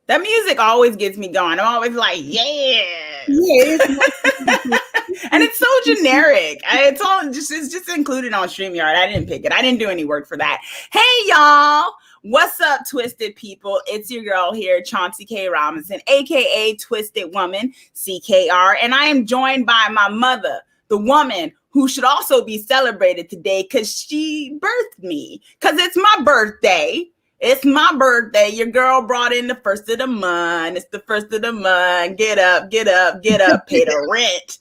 That music always gets me going. I'm always like, yeah. Yeah, And it's so generic. It's just included on StreamYard. I didn't pick it. I didn't do any work for that. Hey, y'all. What's up, Twisted people? It's your girl here, Chauncey K. Robinson, aka Twisted Woman CKR. And I am joined by my mother, the woman who should also be celebrated today because she birthed me. Because it's my birthday. It's my birthday. Your girl brought in the first of the month. It's the first of the month. Get up, get up, get up, pay the rent.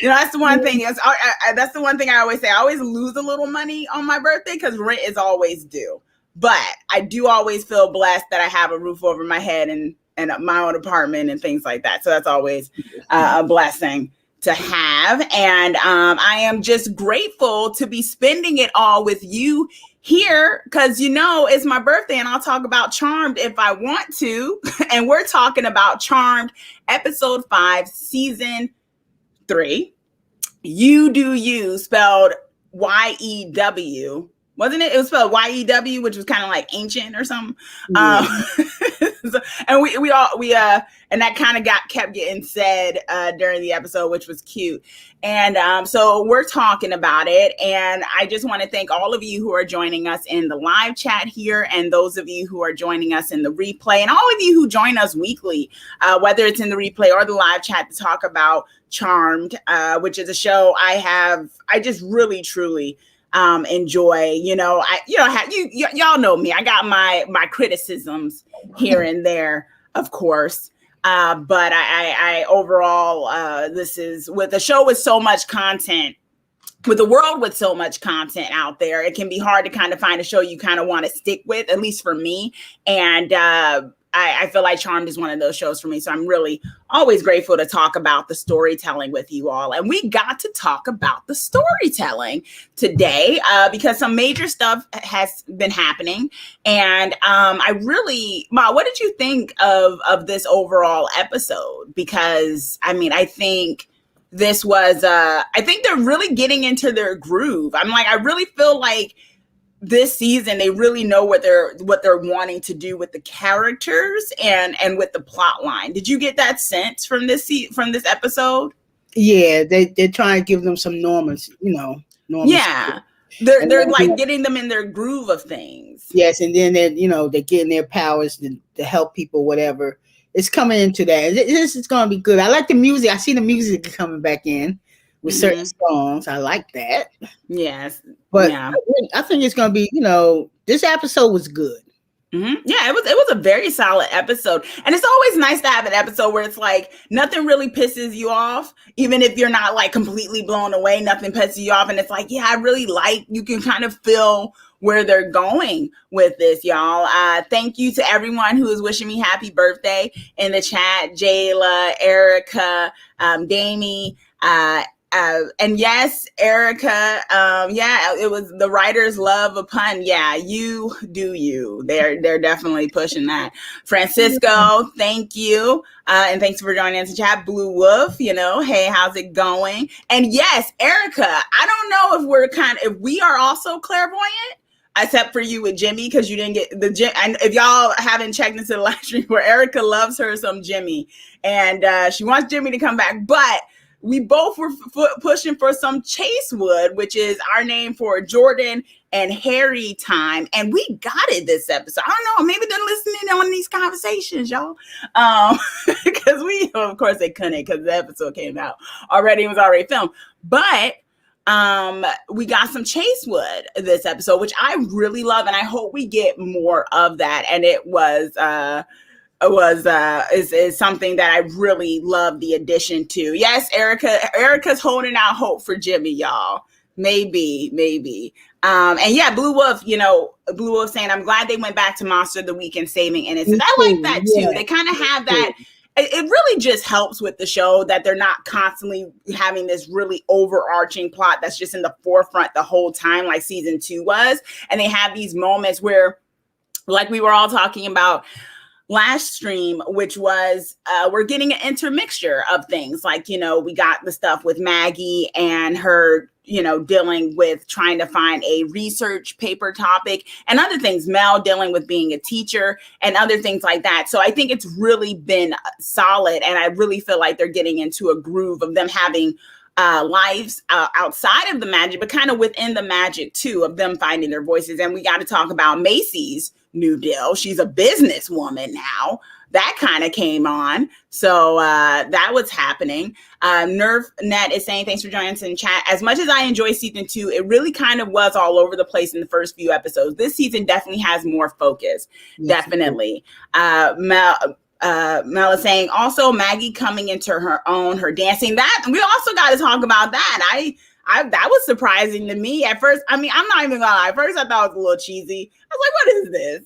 You know, that's the one thing. That's the one thing I always say. I always lose a little money on my birthday because rent is always due. But I do always feel blessed that I have a roof over my head and my own apartment and things like that. So that's always a blessing to have. And I am just grateful to be spending it all with you here because, you know, it's my birthday and I'll talk about Charmed if I want to. And we're talking about Charmed episode 5, season 3. You Do You, spelled Y-E-W. Wasn't it? It was spelled Y-E-W, which was kind of like ancient or something. Yeah. So, and we and that kind of kept getting said during the episode, which was cute. And so we're talking about it. And I just want to thank all of you who are joining us in the live chat here, and those of you who are joining us in the replay, and all of you who join us weekly, whether it's in the replay or the live chat, to talk about Charmed, which is a show I just really, truly enjoy. You know, y'all know me. I got my criticisms here and there, of course. But I overall, this is with a show with so much content, with the world with so much content out there, it can be hard to kind of find a show you kind of want to stick with, at least for me. And I feel like Charmed is one of those shows for me. So I'm really always grateful to talk about the storytelling with you all. And we got to talk about the storytelling today because some major stuff has been happening. And I really, Ma, what did you think of this overall episode? Because, I mean, I think this was, I think they're really getting into their groove. I'm like, I really feel like this season they really know what they're wanting to do with the characters and with the plot line. Did you get that sense from this episode? Yeah, they're trying to give them some norms, Yeah, they're like getting them in their groove of things. Yes, and then they're getting their powers to help people, whatever. It's coming into that. This is going to be good. I like the music. I see the music coming back in with certain songs. I like that. Yes. But yeah. I think it's going to be, this episode was good. Mm-hmm. Yeah, it was a very solid episode. And it's always nice to have an episode where it's like nothing really pisses you off, even if you're not like completely blown away, nothing pisses you off. And it's like, yeah, I really you can kind of feel where they're going with this, y'all. Thank you to everyone who is wishing me happy birthday in the chat. Jayla, Erica, Damie, and yes, Erica, it was the writers love a pun. Yeah, you do you. They're definitely pushing that. Francisco, thank you. And thanks for joining us in chat. Blue Wolf, hey, how's it going? And yes, Erica, I don't know if we are also clairvoyant, except for you with Jimmy, because you didn't get the Jim. And if y'all haven't checked into the live stream, where Erica loves her some Jimmy, and she wants Jimmy to come back, but we both were pushing for some Chasewood, which is our name for Jordan and Harry time. And we got it this episode. I don't know, maybe they're listening on these conversations, y'all. Because of course they couldn't, because the episode came out already. It was already filmed. But we got some Chasewood this episode, which I really love. And I hope we get more of that. And it was is something that I really love the addition to. Yes, Erica's holding out hope for Jimmy, y'all. Maybe. And yeah, Blue Wolf, Blue Wolf saying, I'm glad they went back to Monster of the Week and saving innocence. I like that too. Yeah. They kind of have that. It really just helps with the show that they're not constantly having this really overarching plot that's just in the forefront the whole time, like season 2 was. And they have these moments where, like we were all talking about last stream, which was we're getting an intermixture of things. Like, we got the stuff with Maggie and her dealing with trying to find a research paper topic and other things. Mel dealing with being a teacher and other things like that. So I think it's really been solid. And I really feel like they're getting into a groove of them having lives outside of the magic, but kind of within the magic too, of them finding their voices. And we got to talk about Macy's new deal. She's a businesswoman now. That kind of came on. So that was happening. NerfNet is saying, thanks for joining us in chat. As much as I enjoy season 2, it really kind of was all over the place in the first few episodes. This season definitely has more focus. Yes, definitely. Mel is saying, also Maggie coming into her own, her dancing. That we also got to talk about that. That was surprising to me at first. I mean, I'm not even gonna lie. At first, I thought it was a little cheesy. I was like, "What is this?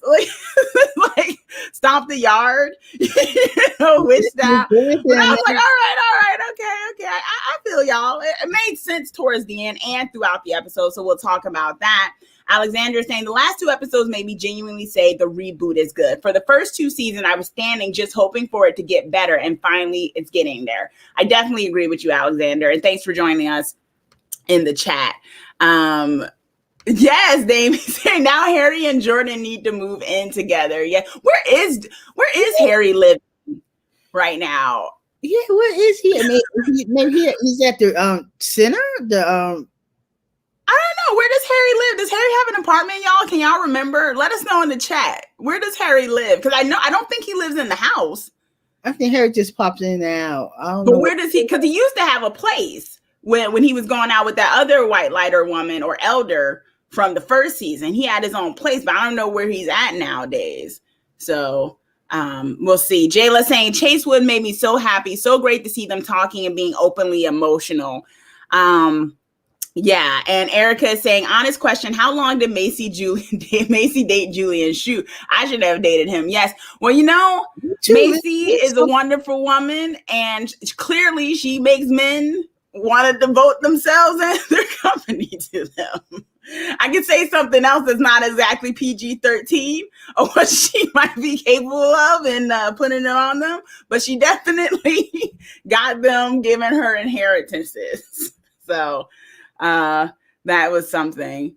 Like stomp the yard, witch style." But I was like, "All right, okay. I feel y'all." It made sense towards the end and throughout the episode. So we'll talk about that. Alexandra is saying the last 2 episodes made me genuinely say the reboot is good. For the first 2 seasons, I was standing just hoping for it to get better, and finally, it's getting there. I definitely agree with you, Alexander, and thanks for joining us in the chat. Yes, Dave saying now Harry and Jordan need to move in together. Yeah, where is Harry living right now? Yeah, where is he? Maybe he's at the center. I don't know. Where does Harry live? Does Harry have an apartment, y'all? Can y'all remember? Let us know in the chat. Where does Harry live? Because I don't think he lives in the house. I think Harry just pops in and out. I don't know. But where does he? Because he used to have a place when he was going out with that other white lighter woman or elder from the first season. He had his own place, but I don't know where he's at nowadays. So we'll see. Jayla saying Chasewood made me so happy. So great to see them talking and being openly emotional. Yeah, and Erica is saying, honest question, how long did Macy date Julian? Shoot, I should have dated him. Yes. Well, Macy is a wonderful woman, and clearly she makes men want to devote themselves and their company to them. I could say something else that's not exactly PG-13 or what she might be capable of and putting it on them, but she definitely got them giving her inheritances. So that was something.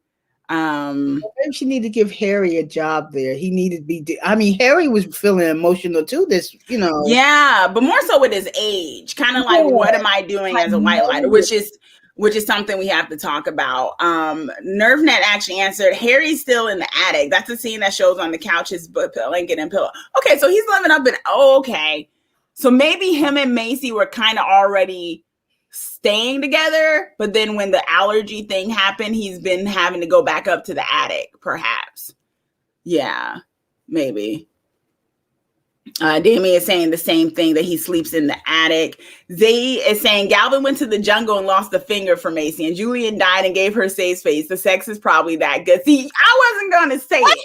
Maybe she needed to give Harry a job there. He needed to be. Harry was feeling emotional too. Yeah, but more so with his age, kind of like, what am I doing as a white lighter? Which is something we have to talk about. NerfNet actually answered, Harry's still in the attic. That's a scene that shows on the couches, blanket and pillow. Okay, so he's living up in. Okay, so maybe him and Macy were kind of already staying together, but then when the allergy thing happened, he's been having to go back up to the attic, perhaps. Yeah, maybe. Damien is saying the same thing, that he sleeps in the attic. Zay is saying Galvin went to the jungle and lost a finger for Macy, and Julian died and gave her safe space. The sex is probably that good. See, I wasn't going to say it.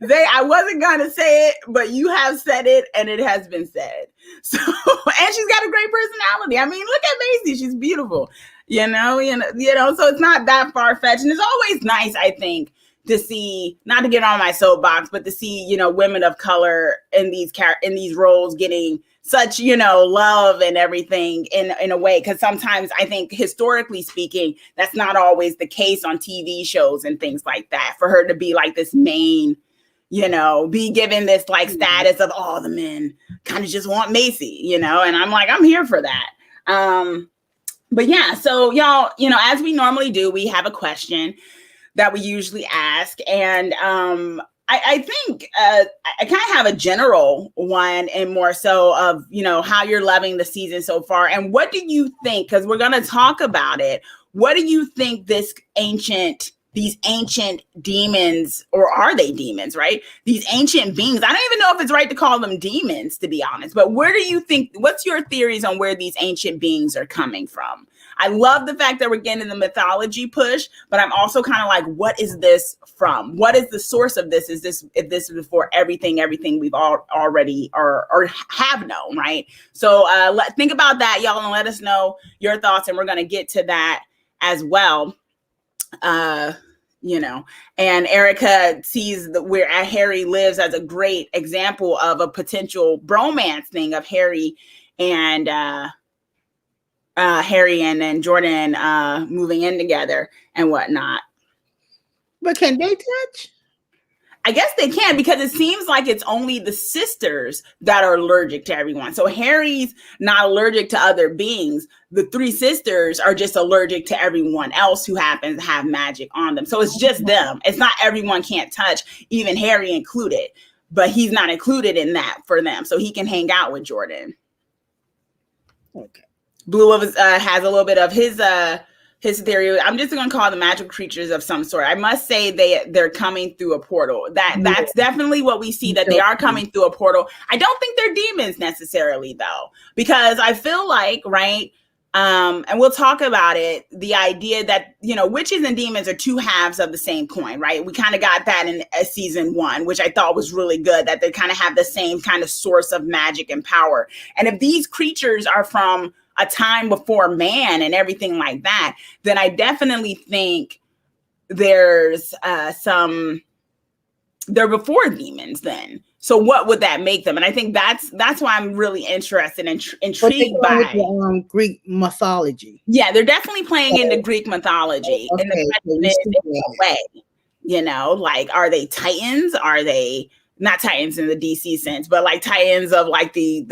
Zay, I wasn't going to say it, but you have said it, and it has been said. So, and she's got a great personality. I mean, look at Macy. She's beautiful, so it's not that far-fetched. And it's always nice, I think, to see, not to get on my soapbox, but to see, women of color in these roles getting such, love and everything in a way. Because sometimes I think, historically speaking, that's not always the case on TV shows and things like that. For her to be like this main, be given this like status of all the men kind of just want Macy, and I'm like, I'm here for that. But yeah, so y'all, as we normally do, we have a question that we usually ask. And I think I kind of have a general one, and more so of, how you're loving the season so far. And what do you think, because we're going to talk about it, what do you think these ancient demons, or are they demons, right? These ancient beings, I don't even know if it's right to call them demons, to be honest, but where do you think, what's your theories on where these ancient beings are coming from? I love the fact that we're getting the mythology push, but I'm also kind of like, what is this from? What is the source of this? Is this before everything we've already or have known, right? So think about that, y'all, and let us know your thoughts, and we're going to get to that as well. And Erica sees where Harry lives as a great example of a potential bromance thing of Harry and Harry and Jordan moving in together and whatnot. But can they touch? I guess they can, because it seems like it's only the sisters that are allergic to everyone. So Harry's not allergic to other beings. The three sisters are just allergic to everyone else who happens to have magic on them. So it's just them. It's not everyone can't touch, even Harry included. But he's not included in that for them. So he can hang out with Jordan. Okay. Blue has a little bit of his theory. I'm just going to call them magical creatures of some sort. I must say they're coming through a portal. That's definitely what we see, that they are coming through a portal. I don't think they're demons necessarily, though, because I feel like, right, and we'll talk about it, the idea that, witches and demons are two halves of the same coin, right? We kind of got that in season 1, which I thought was really good, that they kind of have the same kind of source of magic and power. And if these creatures are from a time before man and everything like that, then I definitely think there's they're before demons then. So what would that make them? And I think that's why I'm really interested and intrigued by the, Greek mythology. Yeah, they're definitely playing into Greek mythology in the way. Like, are they Titans? Are they not Titans in the DC sense, but like Titans of like the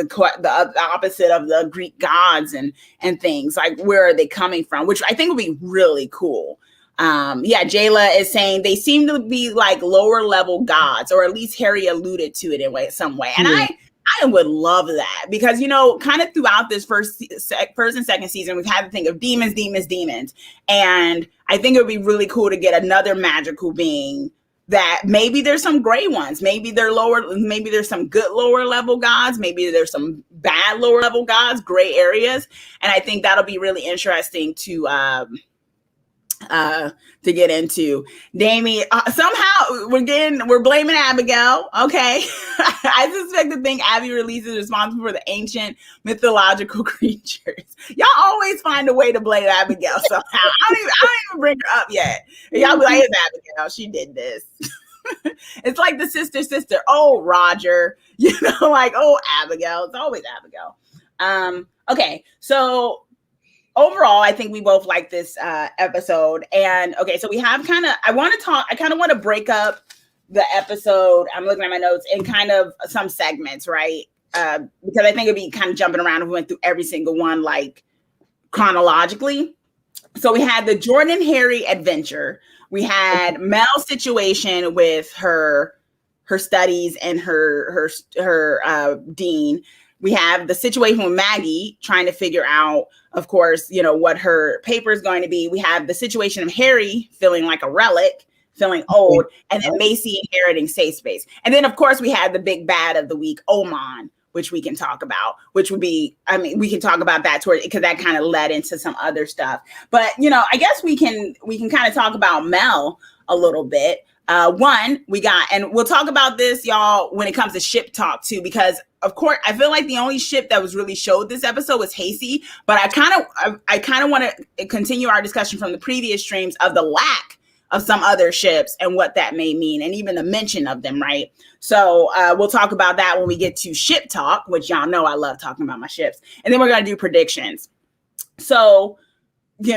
opposite of the Greek gods and things? Like, where are they coming from? Which I think would be really cool. Jayla is saying they seem to be like lower level gods, or at least Harry alluded to it in some way. And I would love that, because, kind of throughout this first and second season, we've had to think of demons. And I think it would be really cool to get another magical being that maybe there's some gray ones, maybe there's some good lower level gods, maybe there's some bad lower level gods, gray areas. And I think that'll be really interesting to get into. Damien, somehow we're blaming Abigail. Okay. I suspect to think Abby Release is responsible for the ancient mythological creatures. Y'all always find a way to blame Abigail somehow. I don't even bring her up yet. Y'all be like, it's Abigail, she did this. It's like the sister. Oh, Roger. Like, oh, Abigail. It's always Abigail. Okay, so overall, I think we both like this episode. And okay, so we have I kind of want to break up the episode. I'm looking at my notes in kind of some segments, right? Because I think it'd be kind of jumping around if we went through every single one, like chronologically. So we had the Jordan Harry adventure. We had Mel's situation with her studies and her dean. We have the situation with Maggie trying to figure out, of course, what her paper is going to be. We have the situation of Harry feeling like a relic, feeling old, and then Macy inheriting safe space. And then, of course, we had the big bad of the week, Oman, which we can talk about, which would be, we can talk about that because that kind of led into some other stuff. But, I guess we can kind of talk about Mel a little bit. One, we got, and we'll talk about this, y'all, when it comes to ship talk too, because of course, I feel like the only ship that was really showed this episode was Hacy, but I kind of want to continue our discussion from the previous streams of the lack of some other ships and what that may mean, and even the mention of them, right? So we'll talk about that when we get to ship talk, which y'all know I love talking about my ships. And then we're going to do predictions. So, we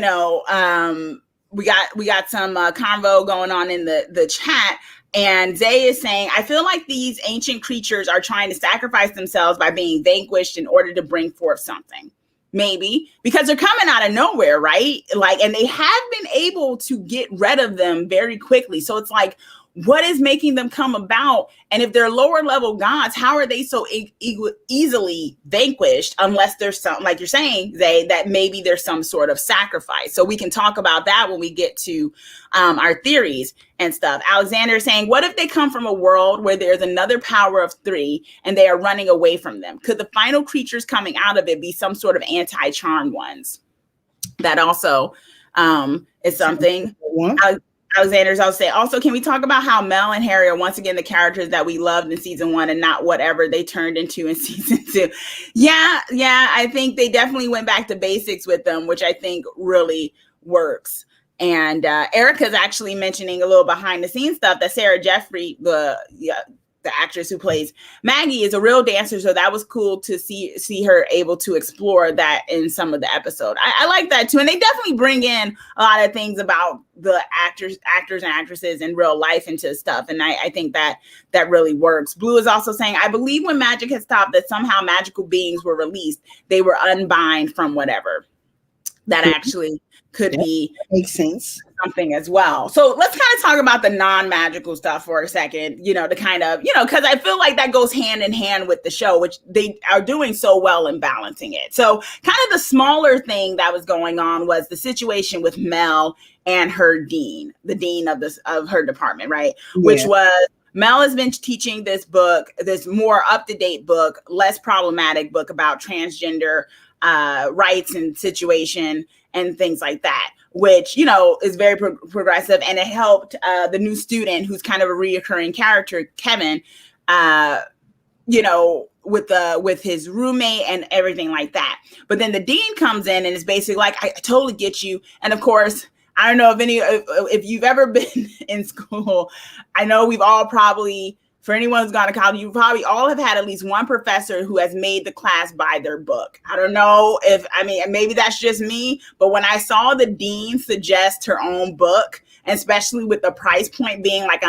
got some convo going on in the chat. And Zay is saying, I feel like these ancient creatures are trying to sacrifice themselves by being vanquished in order to bring forth something. Maybe because they're coming out of nowhere, right? Like, and they have been able to get rid of them very quickly. So it's like, what is making them come about? And if they're lower level gods, how are they so easily vanquished? Unless there's some, like you're saying, Zay, that maybe there's some sort of sacrifice. So we can talk about that when we get to our theories and stuff. Alexander is saying, what if they come from a world where there's another power of 3 and they are running away from them? Could the final creatures coming out of it be some sort of anti-charmed ones? That also is something. Alexander's also say, also, can we talk about how Mel and Harry are once again the characters that we loved in season 1 and not whatever they turned into in season 2? Yeah, I think they definitely went back to basics with them, which I think really works. And Erica's actually mentioning a little behind the scenes stuff that Sarah Jeffrey, the the actress who plays Maggie, is a real dancer. So that was cool to see her able to explore that in some of the episode. I like that too. And they definitely bring in a lot of things about the actors and actresses in real life into stuff. And I think that really works. Blue is also saying, I believe when magic had stopped, that somehow magical beings were released. They were unbind from whatever. That actually could be makes sense. Something as well. So let's kind of talk about the non-magical stuff for a second, to kind of, because I feel like that goes hand in hand with the show, which they are doing so well in balancing it. So kind of the smaller thing that was going on was the situation with Mel and her dean, the dean of her department, right? Yeah. Which was, Mel has been teaching this book, this more up-to-date book, less problematic book about transgender rights and situation and things like that, which, is very progressive. And it helped the new student, who's kind of a reoccurring character, Kevin, with his roommate and everything like that. But then the dean comes in and is basically like, I totally get you. And of course, I don't know if you've ever been in school, I know we've all probably, for anyone who's gone to college, you probably all have had at least one professor who has made the class buy their book. I don't know maybe that's just me, but when I saw the dean suggest her own book, and especially with the price point being like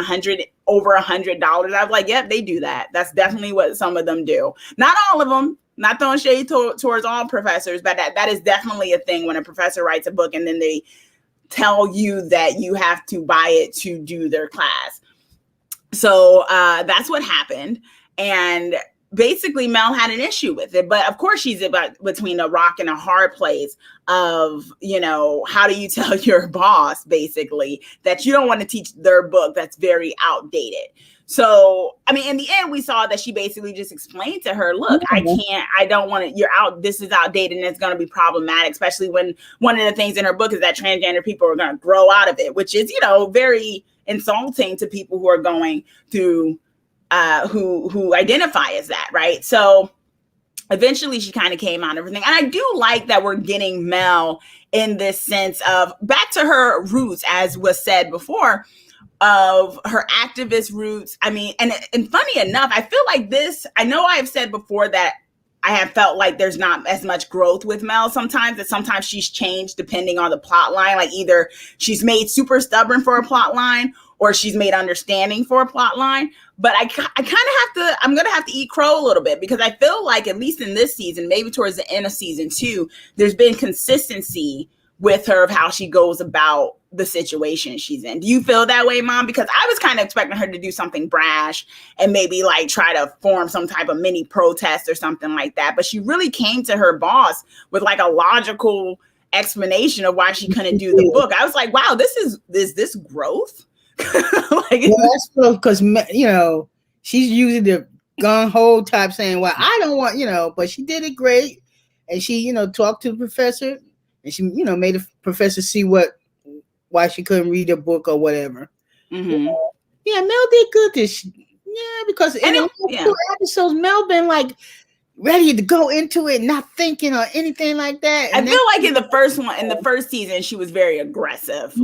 over $100, I was like, yep, they do that. That's definitely what some of them do. Not all of them, not throwing shade towards all professors, but that is definitely a thing when a professor writes a book and then they tell you that you have to buy it to do their class. So that's what happened. And basically Mel had an issue with it. But of course, she's between a rock and a hard place of, how do you tell your boss, basically, that you don't want to teach their book that's very outdated? So, in the end, we saw that she basically just explained to her, look, I don't want to, this is outdated and it's going to be problematic, especially when one of the things in her book is that transgender people are going to grow out of it, which is, very insulting to people who are going through, who identify as that, right? So eventually she kind of came out and everything. And I do like that we're getting Mel in this sense of back to her roots, as was said before, of her activist roots. And funny enough, I feel like I know I've said before that I have felt like there's not as much growth with Mel sometimes, that sometimes she's changed depending on the plot line. Like either she's made super stubborn for a plot line or she's made understanding for a plot line. But I'm going to have to eat crow a little bit, because I feel like at least in this season, maybe towards the end of season 2, there's been consistency with her of how she goes about the situation she's in. Do you feel that way, Mom? Because I was kind of expecting her to do something brash and maybe like try to form some type of mini protest or something like that. But she really came to her boss with like a logical explanation of why she couldn't do the book. I was like, wow, is this growth? That's because, she's using the gung-ho type saying, well, I don't want, but she did it great. And she, talked to the professor. And she, made the professor see why she couldn't read a book or whatever. Mm-hmm. Yeah, Mel did good because in the 2 episodes, Mel been like ready to go into it, not thinking or anything like that. And I feel like in the first season, she was very aggressive.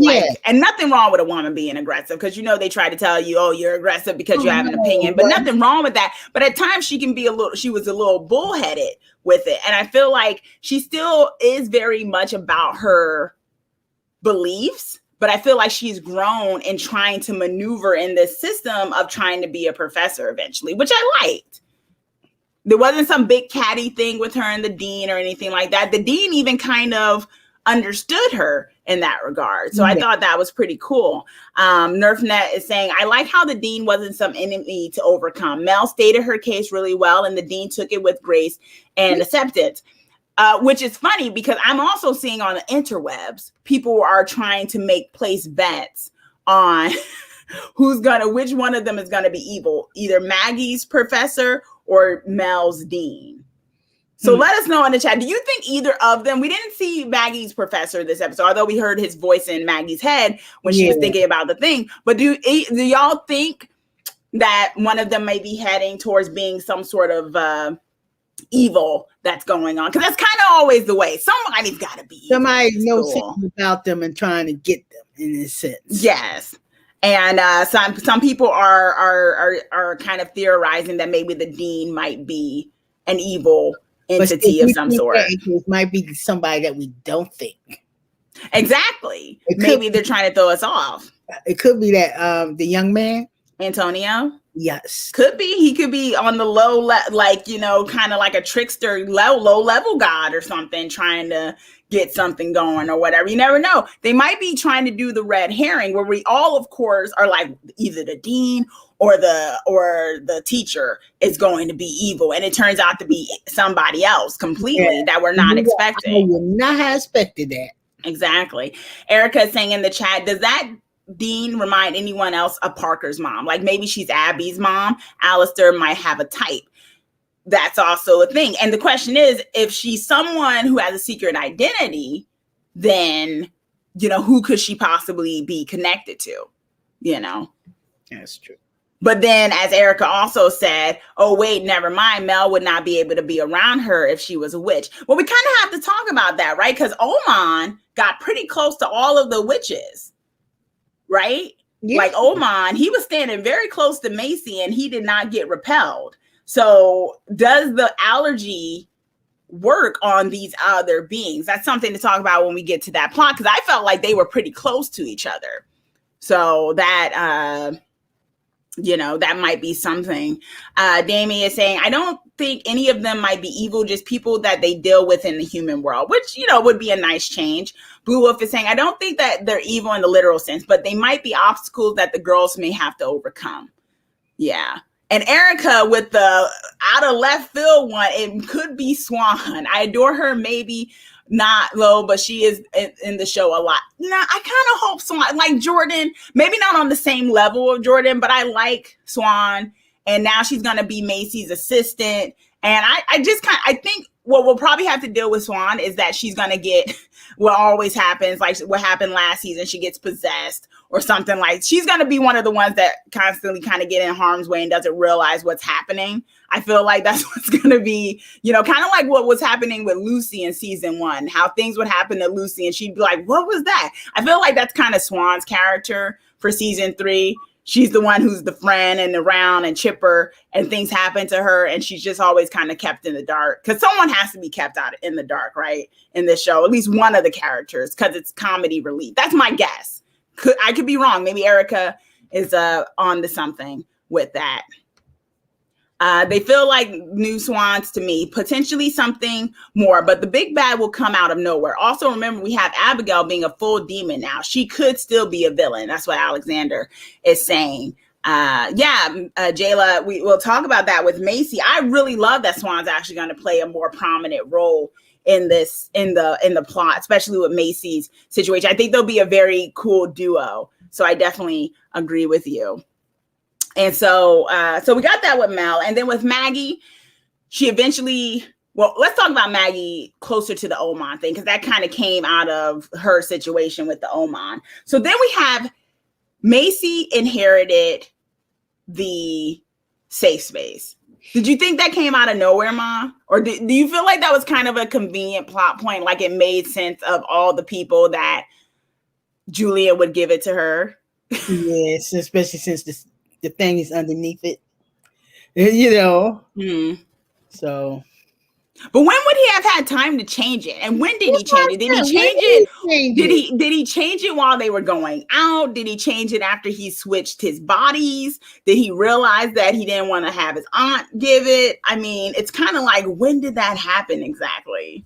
And nothing wrong with a woman being aggressive, because they try to tell you, oh, you're aggressive because you have an opinion, but nothing wrong with that. But at times she was a little bullheaded with it. And I feel like she still is very much about her beliefs, but I feel like she's grown in trying to maneuver in this system of trying to be a professor eventually, which I liked. There wasn't some big catty thing with her and the dean or anything like that. The dean even kind of understood her in that regard. So I thought that was pretty cool. NerfNet is saying, I like how the dean wasn't some enemy to overcome. Mel stated her case really well, and the dean took it with grace and acceptance. Which is funny, because I'm also seeing on the interwebs, people are trying to place bets on which one of them is going to be evil, either Maggie's professor or Mel's dean. So let us know in the chat. Do you think either of them? We didn't see Maggie's professor this episode, although we heard his voice in Maggie's head when she was thinking about the thing. But do y'all think that one of them may be heading towards being some sort of evil that's going on? Because that's kind of always the way. Somebody's got to be evil. Somebody knows something about them and trying to get them in a sense. Yes. And some people are kind of theorizing that maybe the dean might be an evil entity of some sort. It might be somebody that we don't think. Exactly. Maybe they're trying to throw us off. It could be that the young man, Antonio. Yes, could be. He could be on the low, like, you know, kind of like a trickster, low level god or something, trying to get something going or whatever. You never know. They might be trying to do the red herring, where we all, of course, are like either the dean or the teacher is going to be evil, and it turns out to be somebody else completely that we're not expecting. I would not have expected that. Exactly. Erica is saying in the chat, does that dean remind anyone else of Parker's mom? Like maybe she's Abby's mom. Alistair might have a type. That's also a thing. And the question is, if she's someone who has a secret identity, then, you know, who could she possibly be connected to? You know? That's true. But then, as Erica also said, oh, wait, never mind. Mel would not be able to be around her if she was a witch. Well, we kind of have to talk about that, right? Because Oman got pretty close to all of the witches, right? Yeah. Like Oman, he was standing very close to Macy and he did not get repelled. So does the allergy work on these other beings? That's something to talk about when we get to that plot, because I felt like they were pretty close to each other. So that... you know, that might be something. Damien is saying, I don't think any of them might be evil, just people that they deal with in the human world, which, you know, would be a nice change. Blue Wolf is saying, I don't think that they're evil in the literal sense, but they might be obstacles that the girls may have to overcome. Yeah. And Erica with the out of left field one, it could be Swan. I adore her, maybe not low, but she is in the show a lot. Nah, I kind of hope Swan, like Jordan, maybe not on the same level of Jordan, but I like Swan. And now she's going to be Macy's assistant. And I think what we'll probably have to deal with Swan is that she's going to get what always happens, like what happened last season. She gets possessed or something. Like she's going to be one of the ones that constantly kind of get in harm's way and doesn't realize what's happening. I feel like that's what's going to be, you know, kind of like what was happening with Lucy in season 1, how things would happen to Lucy and she'd be like, what was that? I feel like that's kind of Swan's character for season 3. She's the one who's the friend and around and chipper, and things happen to her. And she's just always kind of kept in the dark, because someone has to be kept out in the dark, right? In this show, at least one of the characters, because it's comedy relief. That's my guess. I could be wrong. Maybe Erica is on to something with that. They feel like new Swans to me, potentially something more, but the big bad will come out of nowhere. Also, remember, we have Abigail being a full demon now. She could still be a villain. That's what Alexander is saying. Jayla, we'll talk about that with Macy. I really love that Swan's actually going to play a more prominent role in this, in the plot, especially with Macy's situation. I think they'll be a very cool duo. So I definitely agree with you. And so we got that with Mel. And then with Maggie, she eventually, well, let's talk about Maggie closer to the Oman thing, because that kind of came out of her situation with the Oman. So then we have Macy inherited the safe space. Did you think that came out of nowhere, Ma? Or do you feel like that was kind of a convenient plot point? Like it made sense of all the people that Julia would give it to her? Yes, especially since the thing is underneath it, you know. So, but when would he have had time to change it? And when did he change it? Did he change it? Did he change it while they were going out? Did he change it after he switched his bodies? Did he realize that he didn't want to have his aunt give it? I mean, it's kind of like, when did that happen exactly?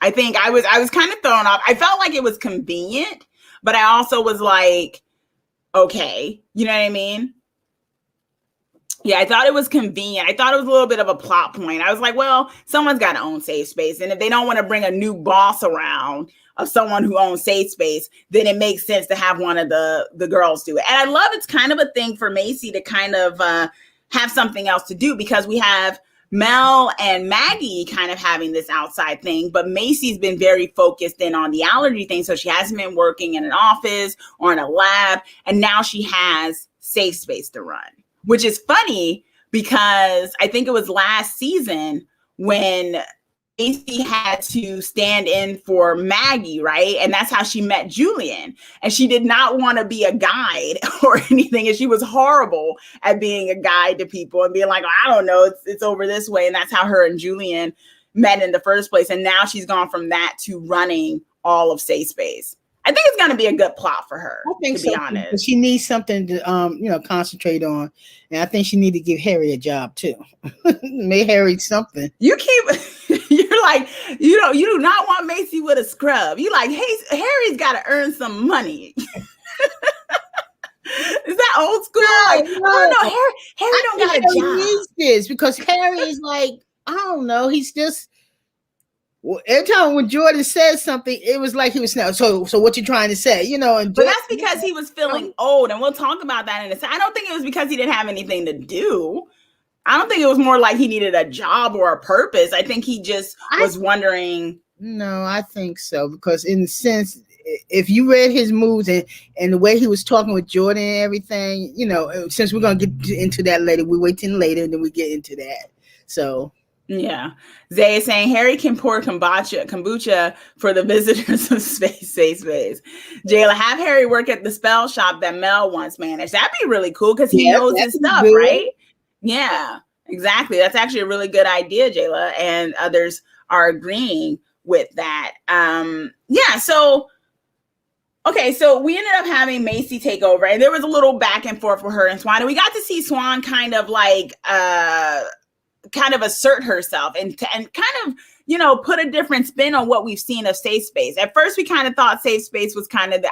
I think I was kind of thrown off. I felt like it was convenient, but I also was like, okay, you know what I mean? Yeah, I thought it was convenient. I thought it was a little bit of a plot point. I was like, well, someone's got to own safe space. And if they don't want to bring a new boss around of someone who owns safe space, then it makes sense to have one of the girls do it. And I love it's kind of a thing for Macy to kind of have something else to do, because we have Mel and Maggie kind of having this outside thing, but Macy's been very focused in on the allergy thing. So she hasn't been working in an office or in a lab. And now she has safe space to run, which is funny because I think it was last season when Macy had to stand in for Maggie, right? And that's how she met Julian. And she did not want to be a guide or anything. And she was horrible at being a guide to people and being like, oh, I don't know, it's over this way. And that's how her and Julian met in the first place. And now she's gone from that to running all of Safe Space. I think it's going to be a good plot for her. I think to be honest. But she needs something to concentrate on, and I think she need to give Harry a job too. Make Harry something. You're like, you do not want Macy with a scrub. You like, hey, Harry's got to earn some money. Is that old school? Like, oh no, Harry don't got a job. Needs this because Harry is like, I don't know, he's just. Well, every time when Jordan says something, it was like he was now. So what you trying to say, And but that's because he was feeling old, and we'll talk about that in a second. I don't think it was because he didn't have anything to do. I don't think it was more like he needed a job or a purpose. I think he just was wondering. No, I think so because in a sense, if you read his moves and the way he was talking with Jordan and everything, since we're gonna get into that later, we wait till later and then we get into that. So. Yeah. Zay is saying Harry can pour kombucha for the visitors of Safe Space. Jayla, have Harry work at the spell shop that Mel once managed. That'd be really cool because he knows his stuff, good. Right? Yeah, exactly. That's actually a really good idea, Jayla. And others are agreeing with that. Yeah, so okay, so we ended up having Macy take over, and there was a little back and forth with her and Swan. And we got to see Swan kind of assert herself and kind of, put a different spin on what we've seen of Safe Space. At first, we kind of thought Safe Space was kind of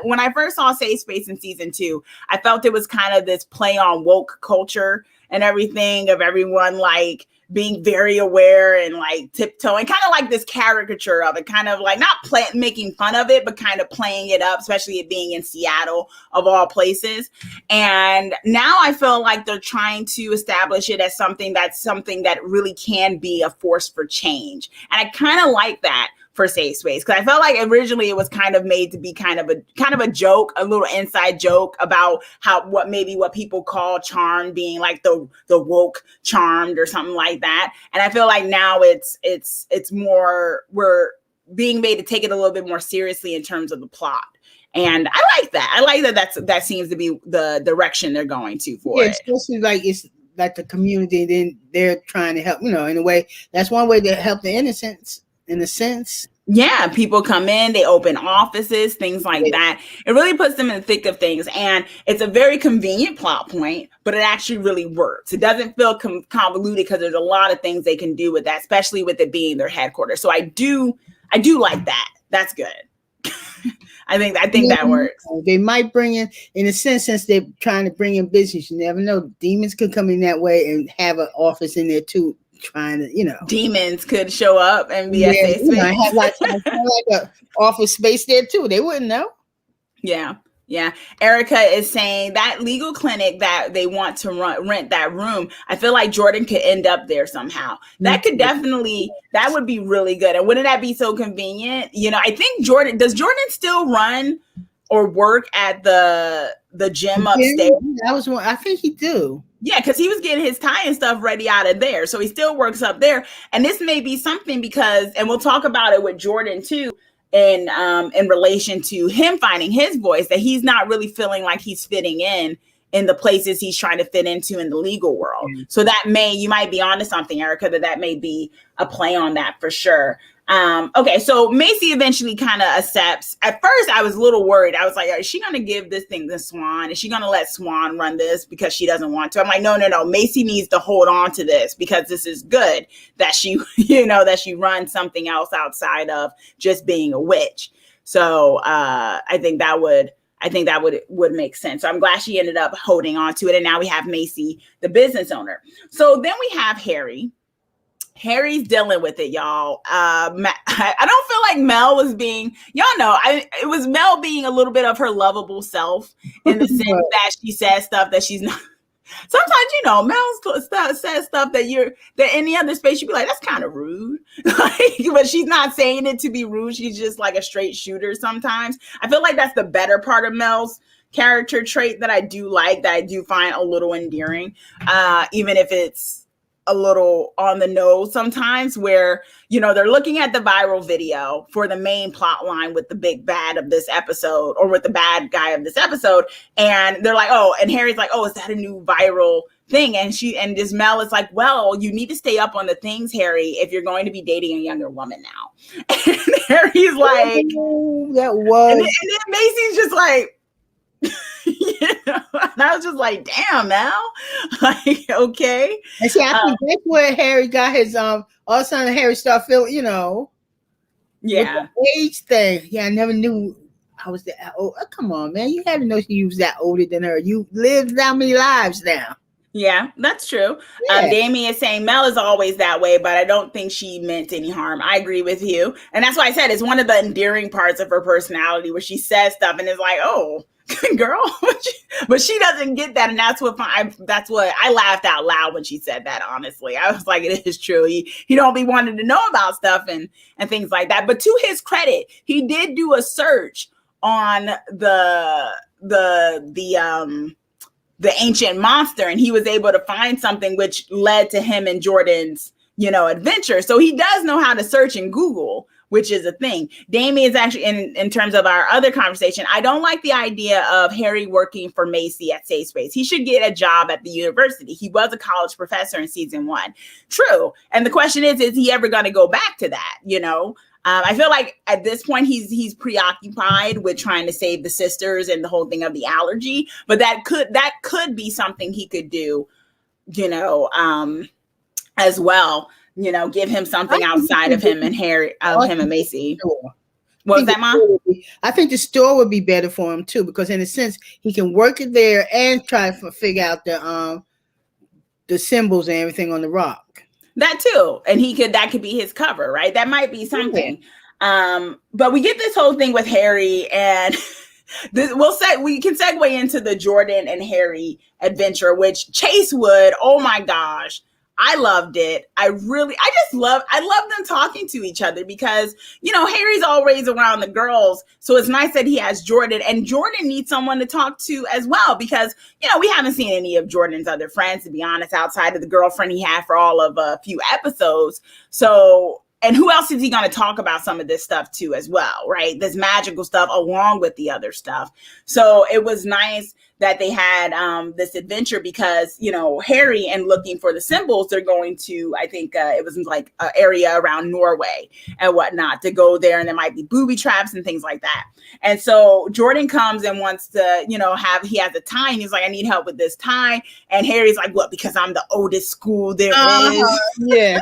when I first saw Safe Space in season 2, I felt it was kind of this play on woke culture and everything of everyone like being very aware and like tiptoeing, kind of like this caricature of it, kind of like not making fun of it, but kind of playing it up, especially it being in Seattle of all places. And now I feel like they're trying to establish it as something that really can be a force for change. And I kind of like that for Safe Space because I felt like originally it was kind of made to be kind of a joke, a little inside joke about what people call charmed being like the woke charmed or something like that. And I feel like now it's more we're being made to take it a little bit more seriously in terms of the plot. And I like that. I like that seems to be the direction they're going to for it. Especially like it's like the community, then they're trying to help, in a way. That's one way to help the innocents. In a sense. Yeah, people come in, they open offices, things like that. It really puts them in the thick of things. And it's a very convenient plot point, but it actually really works. It doesn't feel convoluted because there's a lot of things they can do with that, especially with it being their headquarters. So I do like that. That's good. I think that works. They might bring in a sense, since they're trying to bring in business, you never know. Demons could come in that way and have an office in there too. Trying to, demons could show up and be at Safe Space. Have like an office space there too. They wouldn't know. Yeah. Erica is saying that legal clinic that they want to rent that room. I feel like Jordan could end up there somehow. That would be really good. And wouldn't that be so convenient? I think does Jordan still run or work at the gym upstairs? That was one. I think he do. Yeah, because he was getting his tie and stuff ready out of there. So he still works up there. And this may be something because, and we'll talk about it with Jordan too, in relation to him finding his voice, that he's not really feeling like he's fitting in the places he's trying to fit into in the legal world. Mm-hmm. So you might be onto something, Erica, that may be a play on that for sure. Okay, so Macy eventually kind of accepts. At first, I was a little worried. I was like, is she going to give this thing to Swan? Is she going to let Swan run this because she doesn't want to? I'm like, no. Macy needs to hold on to this because this is good that she, that she runs something else outside of just being a witch. So I think that would make sense. So I'm glad she ended up holding on to it. And now we have Macy, the business owner. So then we have Harry. Harry's dealing with it, y'all. I don't feel like Mel was being, it was Mel being a little bit of her lovable self in the sense that she says stuff that she's not. Sometimes, Mel says stuff that any other space you'd be like, that's kind of rude. But she's not saying it to be rude. She's just like a straight shooter sometimes. I feel like that's the better part of Mel's character trait that I do like, that I do find a little endearing, even if it's a little on the nose sometimes, where, you know, they're looking at the viral video for the main plot line with the big bad of this episode, or with the bad guy of this episode. And they're like, oh, and Harry's like, oh, is that a new viral thing? And this Mel is like, well, you need to stay up on the things, Harry, if you're going to be dating a younger woman now. And Harry's like, oh, that was. And then Macy's just like, you know, and I was just like, damn, Mel, like, okay. And see, I think that's where Harry got his all of a sudden Harry started feeling, you know, yeah, with the age thing. Yeah, I never knew I was that old. Oh, come on, man, you had to know you was that older than her. You lived that many lives now. Yeah, that's true. Yeah. Damien is saying Mel is always that way, but I don't think she meant any harm. I agree with you. And that's why I said it's one of the endearing parts of her personality, where she says stuff and is like, oh, girl, but she doesn't get that. And that's what I laughed out loud when she said that. Honestly, I was like, it is true. He don't be wanting to know about stuff and things like that. But to his credit, he did do a search on the ancient monster, and he was able to find something which led to him and Jordan's, you know, adventure. So he does know how to search in Google, which is a thing. Damien is actually, in terms of our other conversation, I don't like the idea of Harry working for Macy at Safe Space. He should get a job at the university. He was a college professor in season 1. True. And the question is he ever going to go back to that? You know, I feel like at this point he's preoccupied with trying to save the sisters and the whole thing of the allergy. But that could be something he could do, you know, as well. You know, give him something outside of him and Harry, him and Macy. What was that, Mom? I think the store would be better for him too, because in a sense he can work it there and try to figure out the symbols and everything on the rock. That too, and that could be his cover, right? That might be something. Yeah. But we get this whole thing with Harry, and we can segue into the Jordan and Harry adventure, which Chase Wood, oh my gosh, I loved it. I love them talking to each other, because, you know, Harry's always around the girls. So it's nice that he has Jordan, and Jordan needs someone to talk to as well, because, you know, we haven't seen any of Jordan's other friends, to be honest, outside of the girlfriend he had for all of a few episodes. So, and who else is he going to talk about some of this stuff to as well, right? This magical stuff along with the other stuff. So it was nice that they had this adventure, because, you know, Harry, and looking for the symbols, they're going to, I think it was like an area around Norway and whatnot, to go there, and there might be booby traps and things like that. And so Jordan comes and wants to, you know, he has a tie, and he's like, I need help with this tie. And Harry's like, what, because I'm the oldest school there is? Yeah.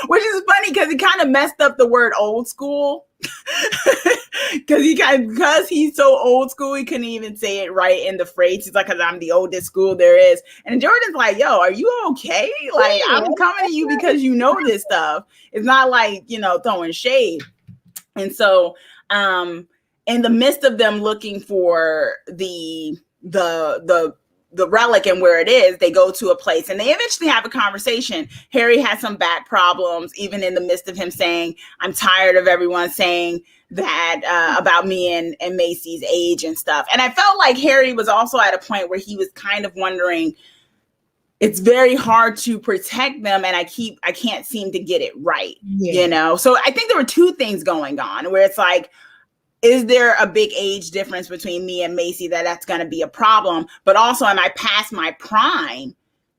Which is funny, because he kind of messed up the word old school. Because he's so old school, he couldn't even say it right in the phrase. He's like, because I'm the oldest school there is. And Jordan's like, yo, are you okay? Like, I'm coming to you because you know this stuff. It's not like, you know, throwing shade. And so in the midst of them looking for the relic and where it is, they go to a place and they eventually have a conversation. Harry has some back problems, even in the midst of him saying, I'm tired of everyone saying that about me and Macy's age and stuff. And I felt like Harry was also at a point where he was kind of wondering, it's very hard to protect them, and I can't seem to get it right, you know? So I think there were two things going on, where it's like, is there a big age difference between me and Macy that's going to be a problem? But also, am I past my prime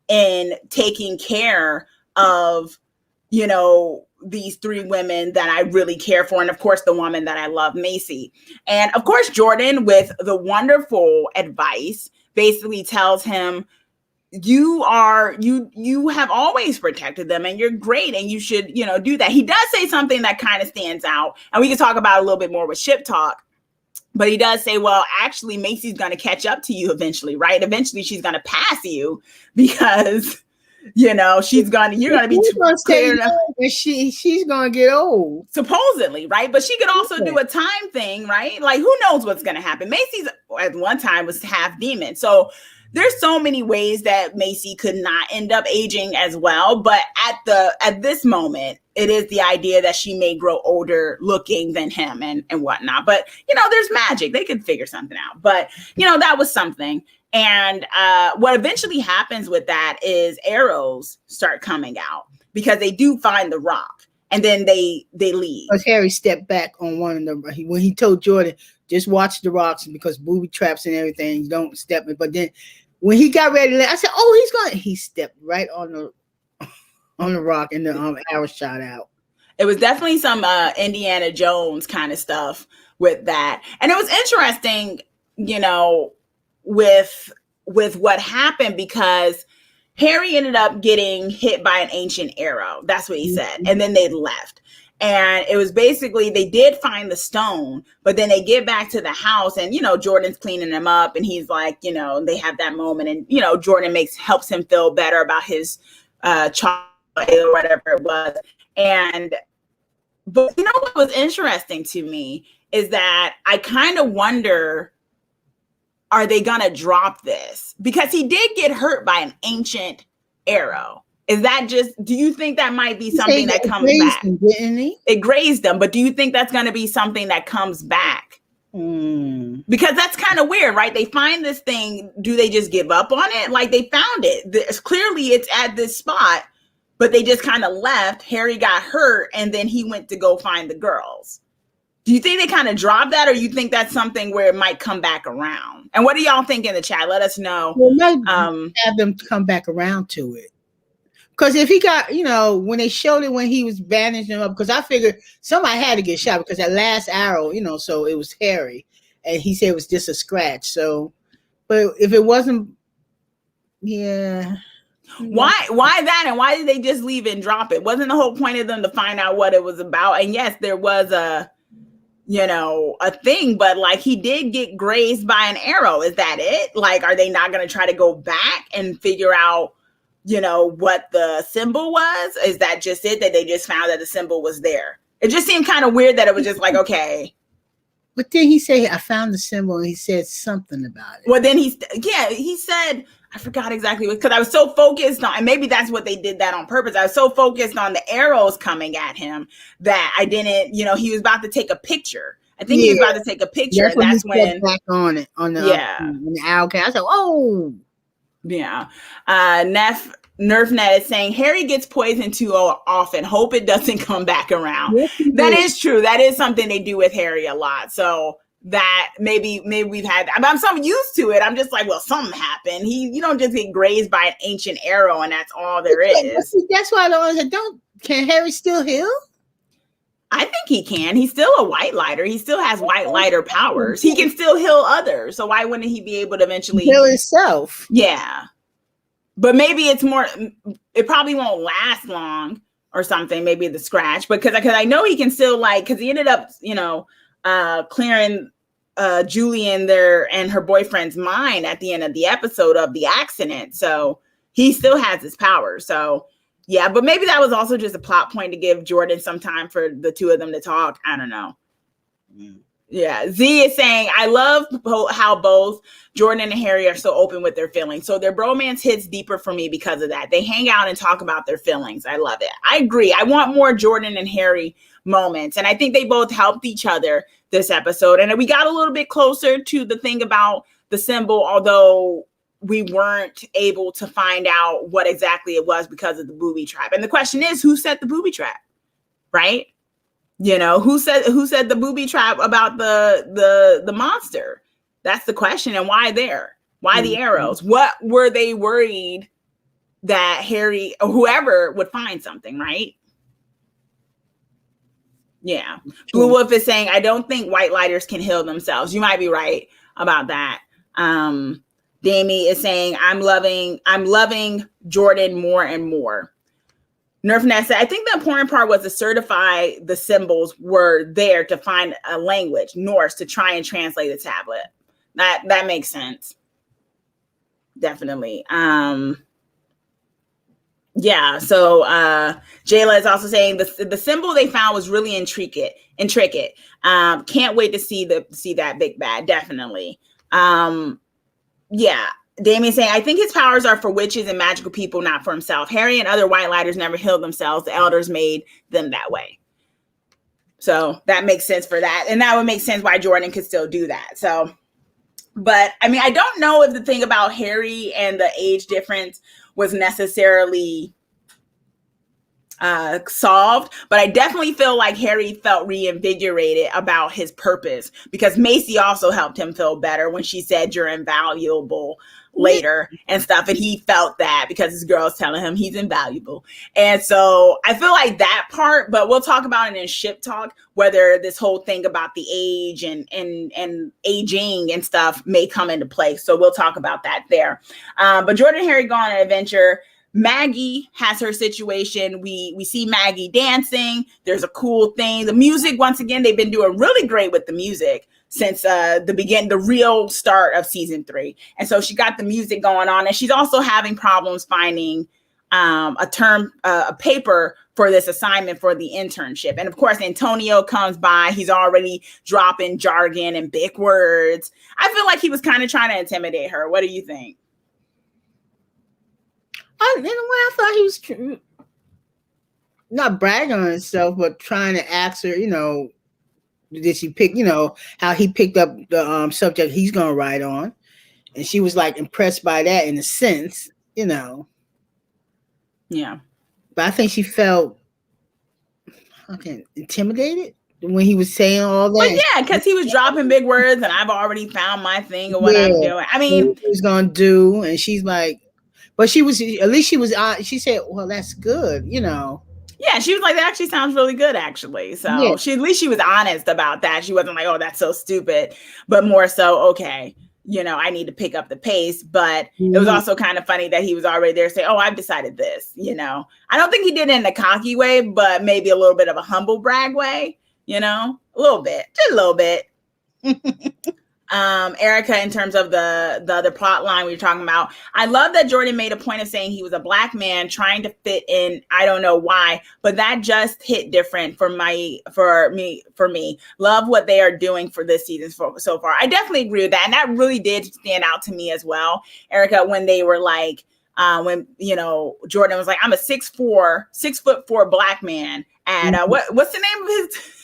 in taking care of, you know, these three women that I really care for? And of course, the woman that I love, Macy. And of course, Jordan, with the wonderful advice, basically tells him, you have always protected them, and you're great, and you should, you know, do that. He does say something that kind of stands out, and we can talk about it a little bit more with Ship Talk. But he does say, well, actually, Macy's going to catch up to you eventually, right? Eventually, she's going to pass you, because, you know, you're going to be too clear enough. She's going to get old, supposedly, right? But she could also do a time thing, right? Like, who knows what's going to happen? Macy's at one time was half demon, so there's so many ways that Macy could not end up aging as well. But at this moment, it is the idea that she may grow older looking than him and whatnot. But, there's magic. They could figure something out. But, that was something. And what eventually happens with that is arrows start coming out because they do find the rock. And then they leave. Because Harry stepped back on one of them when he told Jordan, just watch the rocks because booby traps and everything, you don't step in. But then when he got ready to land, I said, oh, he's going to. He stepped right on the rock and the arrow shot out. It was definitely some Indiana Jones kind of stuff with that. And it was interesting, with what happened because Harry ended up getting hit by an ancient arrow. That's what he said. And then they left. And it was basically, they did find the stone, but then they get back to the house and, Jordan's cleaning them up and he's like, they have that moment and, Jordan helps him feel better about his child or whatever it was. But what was interesting to me is that I kind of wonder, are they going to drop this? Because he did get hurt by an ancient arrow. Is that do you think that might be something that comes back? Didn't he? It grazed him, but do you think that's going to be something that comes back? Because that's kind of weird, right? They find this thing. Do they just give up on it? Like they found it. Clearly it's at this spot, but they just kind of left. Harry got hurt and then he went to go find the girls. Do you think they kind of dropped that or you think that's something where it might come back around? And what do y'all think in the chat? Let us know. Well, have them come back around to it. Because if he got, when they showed it when he was bandaging him up, because I figured somebody had to get shot because that last arrow, so it was Harry. And he said it was just a scratch. So, but if it wasn't, yeah. Why that? And why did they just leave and drop it? Wasn't the whole point of them to find out what it was about? And yes, there was a thing, but like he did get grazed by an arrow. Is that it? Like, are they not going to try to go back and figure out, what the symbol was? Is that just it, that they just found that the symbol was there? It just seemed kind of weird that it was just like, okay. But then he said, I found the symbol and he said something about it. Well, then he said, I forgot exactly what, because I was so focused on, and maybe that's what they did that on purpose. I was so focused on the arrows coming at him that I didn't, he was about to take a picture. I think he was about to take a picture. That's when back on it on the owl cat. I said, oh. Yeah. Nerfnet is saying Harry gets poisoned too often. Hope it doesn't come back around. Yes, that is true. That is something they do with Harry a lot. So that maybe we've had, I'm so used to it. I'm just like, well, something happened. You don't just get grazed by an ancient arrow and that's all there is. That's why I don't understand. Can Harry still heal? I think he can. He's still a white lighter. He still has white lighter powers. He can still heal others. So why wouldn't he be able to eventually heal himself? Yeah. But maybe it probably won't last long or something. Maybe the scratch, because I know he can still because he ended up, clearing Julian and her boyfriend's mind at the end of the episode of the accident. So he still has his powers. So yeah, but maybe that was also just a plot point to give Jordan some time for the two of them to talk. I don't know. Yeah. Z is saying, I love how both Jordan and Harry are so open with their feelings. So their bromance hits deeper for me because of that. They hang out and talk about their feelings. I love it. I agree. I want more Jordan and Harry moments. And I think they both helped each other this episode. And we got a little bit closer to the thing about the symbol, although we weren't able to find out what exactly it was because of the booby trap. And the question is, who set the booby trap? Right? Who said the booby trap about the monster? That's the question. And why there? Why the arrows? What were they worried that Harry or whoever would find something, right? Yeah. Blue Wolf is saying, I don't think white lighters can heal themselves. You might be right about that. Damie is saying, I'm loving Jordan more and more. Nerfnet said, I think the important part was to certify the symbols were there to find a language, Norse, to try and translate the tablet. That makes sense. Definitely. Yeah. So Jayla is also saying the symbol they found was really intricate. Can't wait to see that big bad. Definitely. Yeah. Damien saying, I think his powers are for witches and magical people, not for himself. Harry and other White Lighters never healed themselves. The elders made them that way. So that makes sense for that. And that would make sense why Jordan could still do that. So, but I mean, I don't know if the thing about Harry and the age difference was necessarily solved, but I definitely feel like Harry felt reinvigorated about his purpose, because Macy also helped him feel better when she said you're invaluable later and stuff, and he felt that because his girl's telling him he's invaluable. And so I feel like that part, but we'll talk about it in ship talk, whether this whole thing about the age and aging and stuff may come into play. So we'll talk about that there. But Jordan and Harry go on an adventure. Maggie has her situation. We see Maggie dancing. There's a cool thing. The music, once again, they've been doing really great with the music since the real start of season 3. And so she got the music going on, and she's also having problems finding a paper for this assignment for the internship. And of course, Antonio comes by. He's already dropping jargon and big words. I feel like he was kind of trying to intimidate her. What do you think? In a way, I thought he was not bragging on himself, but trying to ask her, did she pick, how he picked up the subject he's going to write on. And she was like impressed by that in a sense, Yeah. But I think she felt intimidated when he was saying all that. But yeah, because he was dropping big words and I've already found my thing or what I'm doing. I mean, what he was going to do. And she's like, but she said, well, that's good, Yeah, she was like, that actually sounds really good, actually. So at least she was honest about that. She wasn't like, oh, that's so stupid, but more so, okay, I need to pick up the pace. But it was also kind of funny that he was already there saying, oh, I've decided this, I don't think he did it in a cocky way, but maybe a little bit of a humble brag way, a little bit, just a little bit. Erica, in terms of the other plot line we were talking about, I love that Jordan made a point of saying he was a Black man trying to fit in. I don't know why, but that just hit different for me. Love what they are doing for this season so far. I definitely agree with that. And that really did stand out to me as well, Erica, when they were like, when, Jordan was like, I'm a 6'4" Black man. And what's the name of his...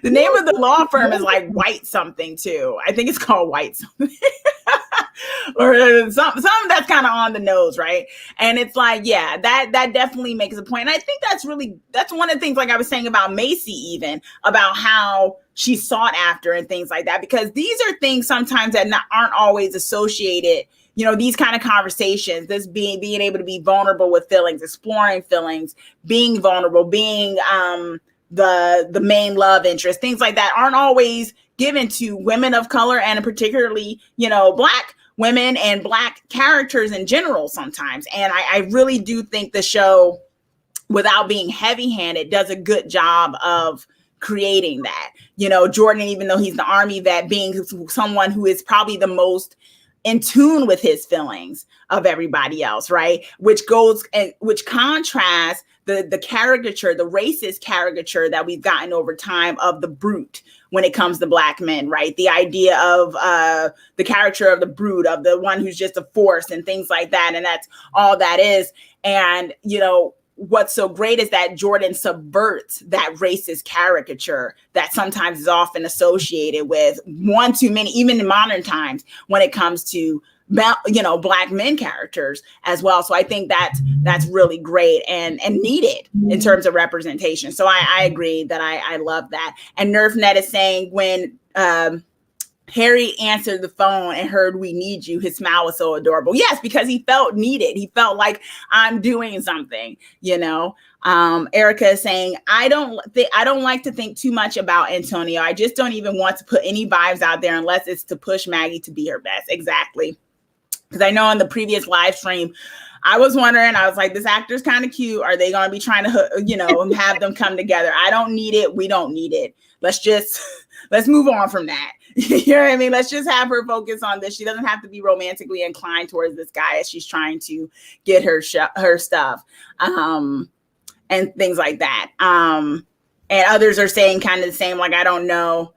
The name of the law firm is like White something too. I think it's called White something. Or something that's kind of on the nose, right? And it's like, yeah, that definitely makes a point. And I think that's one of the things, like I was saying about Macy, even about how she's sought after and things like that, because these are things sometimes that aren't always associated. These kind of conversations, this being able to be vulnerable with feelings, exploring feelings, being vulnerable, being the main love interest, things like that aren't always given to women of color, and particularly, Black women and Black characters in general sometimes. And I really do think the show, without being heavy-handed, does a good job of creating that. Jordan, even though he's the Army vet, being someone who is probably the most in tune with his feelings of everybody else, right? Which contrasts the caricature, the racist caricature that we've gotten over time of the brute when it comes to Black men, right? The idea of the caricature of the brute, of the one who's just a force and things like that. And that's all that is. And, what's so great is that Jordan subverts that racist caricature that sometimes is often associated with one too many, even in modern times, when it comes to Black men characters as well. So I think that's really great and needed in terms of representation. So I agree that I love that. And NerfNet is saying when Harry answered the phone and heard "we need you," his smile was so adorable. Yes, because he felt needed. He felt like I'm doing something, Erica is saying, I don't like to think too much about Antonio. I just don't even want to put any vibes out there unless it's to push Maggie to be her best. Exactly. Because I know in the previous live stream, I was wondering, I was like, this actor's kind of cute. Are they going to be trying to, have them come together? I don't need it. We don't need it. Let's move on from that. You know what I mean? Let's just have her focus on this. She doesn't have to be romantically inclined towards this guy as she's trying to get her stuff and things like that. And others are saying kind of the same, like, I don't know.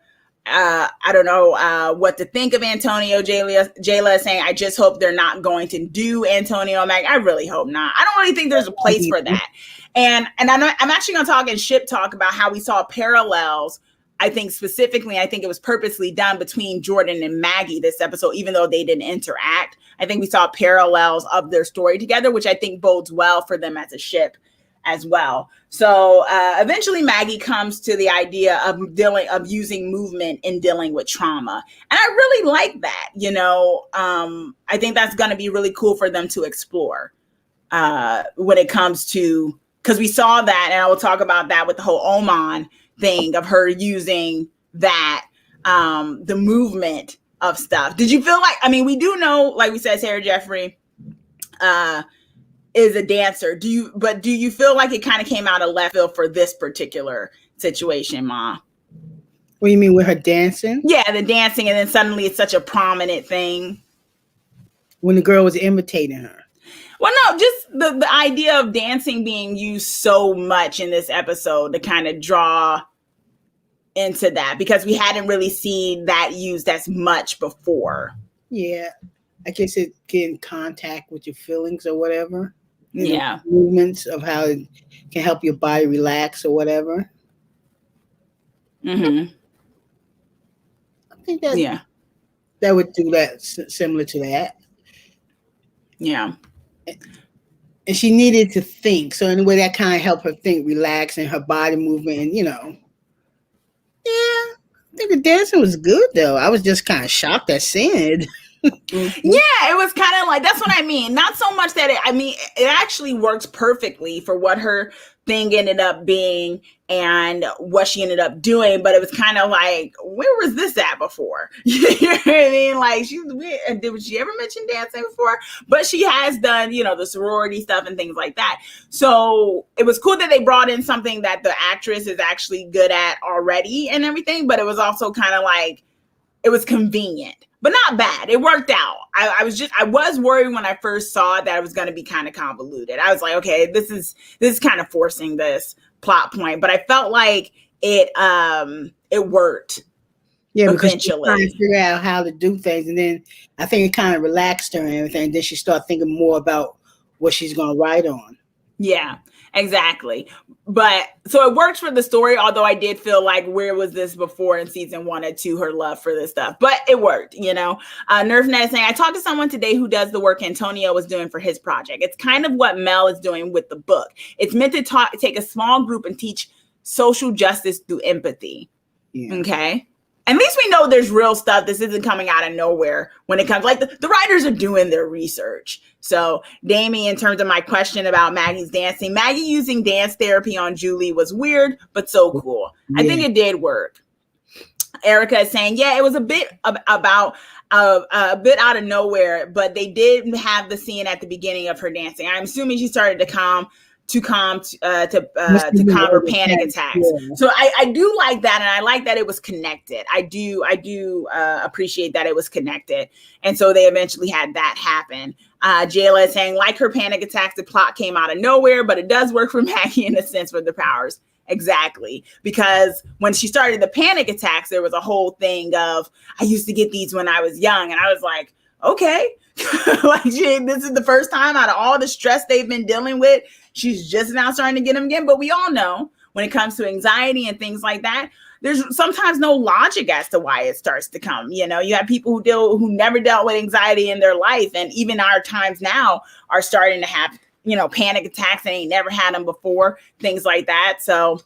I don't know what to think of Antonio. Jayla is saying, I just hope they're not going to do Antonio and Maggie. I really hope not. I don't really think there's a place for that. And I'm actually going to talk in Ship Talk about how we saw parallels. I think specifically, I think it was purposely done between Jordan and Maggie this episode, even though they didn't interact. I think we saw parallels of their story together, which I think bodes well for them as a ship as well. So eventually Maggie comes to the idea of using movement in dealing with trauma. And I really like that, you know. I think that's going to be really cool for them to explore when it comes to, because we saw that, and I will talk about that with the whole Oman thing of her using that, the movement of stuff. Did you feel like, I mean, we do know, like we said, Sarah Jeffrey is a dancer. Do you feel like it kind of came out of left field for this particular situation, Ma? What do you mean with her dancing? Yeah, the dancing, and then suddenly it's such a prominent thing. When the girl was imitating her. Well, no, just the idea of dancing being used so much in this episode to kind of draw into that, because we hadn't really seen that used as much before. Yeah. I guess it get in contact with your feelings or whatever. Yeah. Movements of how it can help your body relax or whatever. Mm-hmm. I think that would do that, similar to that. Yeah. And she needed to think. So anyway, that kind of helped her think, relax, and her body movement, and, you know. Yeah, I think the dancing was good, though. I was just kind of shocked at seeing it. Yeah, it was kind of like, that's what I mean. Not so much that it actually works perfectly for what her thing ended up being and what she ended up doing, but it was kind of like, where was this at before? You know what I mean? Like, did she ever mention dancing before? But she has done, you know, the sorority stuff and things like that. So it was cool that they brought in something that the actress is actually good at already and everything, but it was also kind of like, it was convenient, but not bad. It worked out. I was worried when I first saw it that it was going to be kind of convoluted. I was like, okay, this is kind of forcing this plot point, but I felt like it worked. Yeah, because she was trying to figure out how to do things, and then I think it kind of relaxed her and everything. And then she started thinking more about what she's going to write on. Yeah, exactly. But so it works for the story, although I did feel like, where was this before in season 1 and 2, her love for this stuff, but it worked, you know. Nerfnet is saying, I talked to someone today who does the work Antonio was doing for his project. It's kind of what Mel is doing with the book. It's meant to take a small group and teach social justice through empathy. Yeah. Okay. At least we know there's real stuff. This isn't coming out of nowhere when it comes, like the writers are doing their research. So Damien, in terms of my question about Maggie's dancing, Maggie using dance therapy on Julie was weird, but so cool. Yeah. I think it did work. Erica is saying, yeah, it was a bit about a bit out of nowhere, but they did have the scene at the beginning of her dancing. I'm assuming she started to calm her panic attacks. Yeah. So I do like that, and I like that it was connected. I do appreciate that it was connected, and so they eventually had that happen. Jayla is saying, like her panic attacks, the plot came out of nowhere, but it does work for Maggie in a sense with the powers. Exactly, because when she started the panic attacks, there was a whole thing of, I used to get these when I was young, and I was like, okay. Like, this is the first time out of all the stress they've been dealing with, she's just now starting to get them again. But we all know when it comes to anxiety and things like that, there's sometimes no logic as to why it starts to come. You know, you have people who never dealt with anxiety in their life, and even our times now are starting to have, you know, panic attacks and ain't never had them before, things like that. So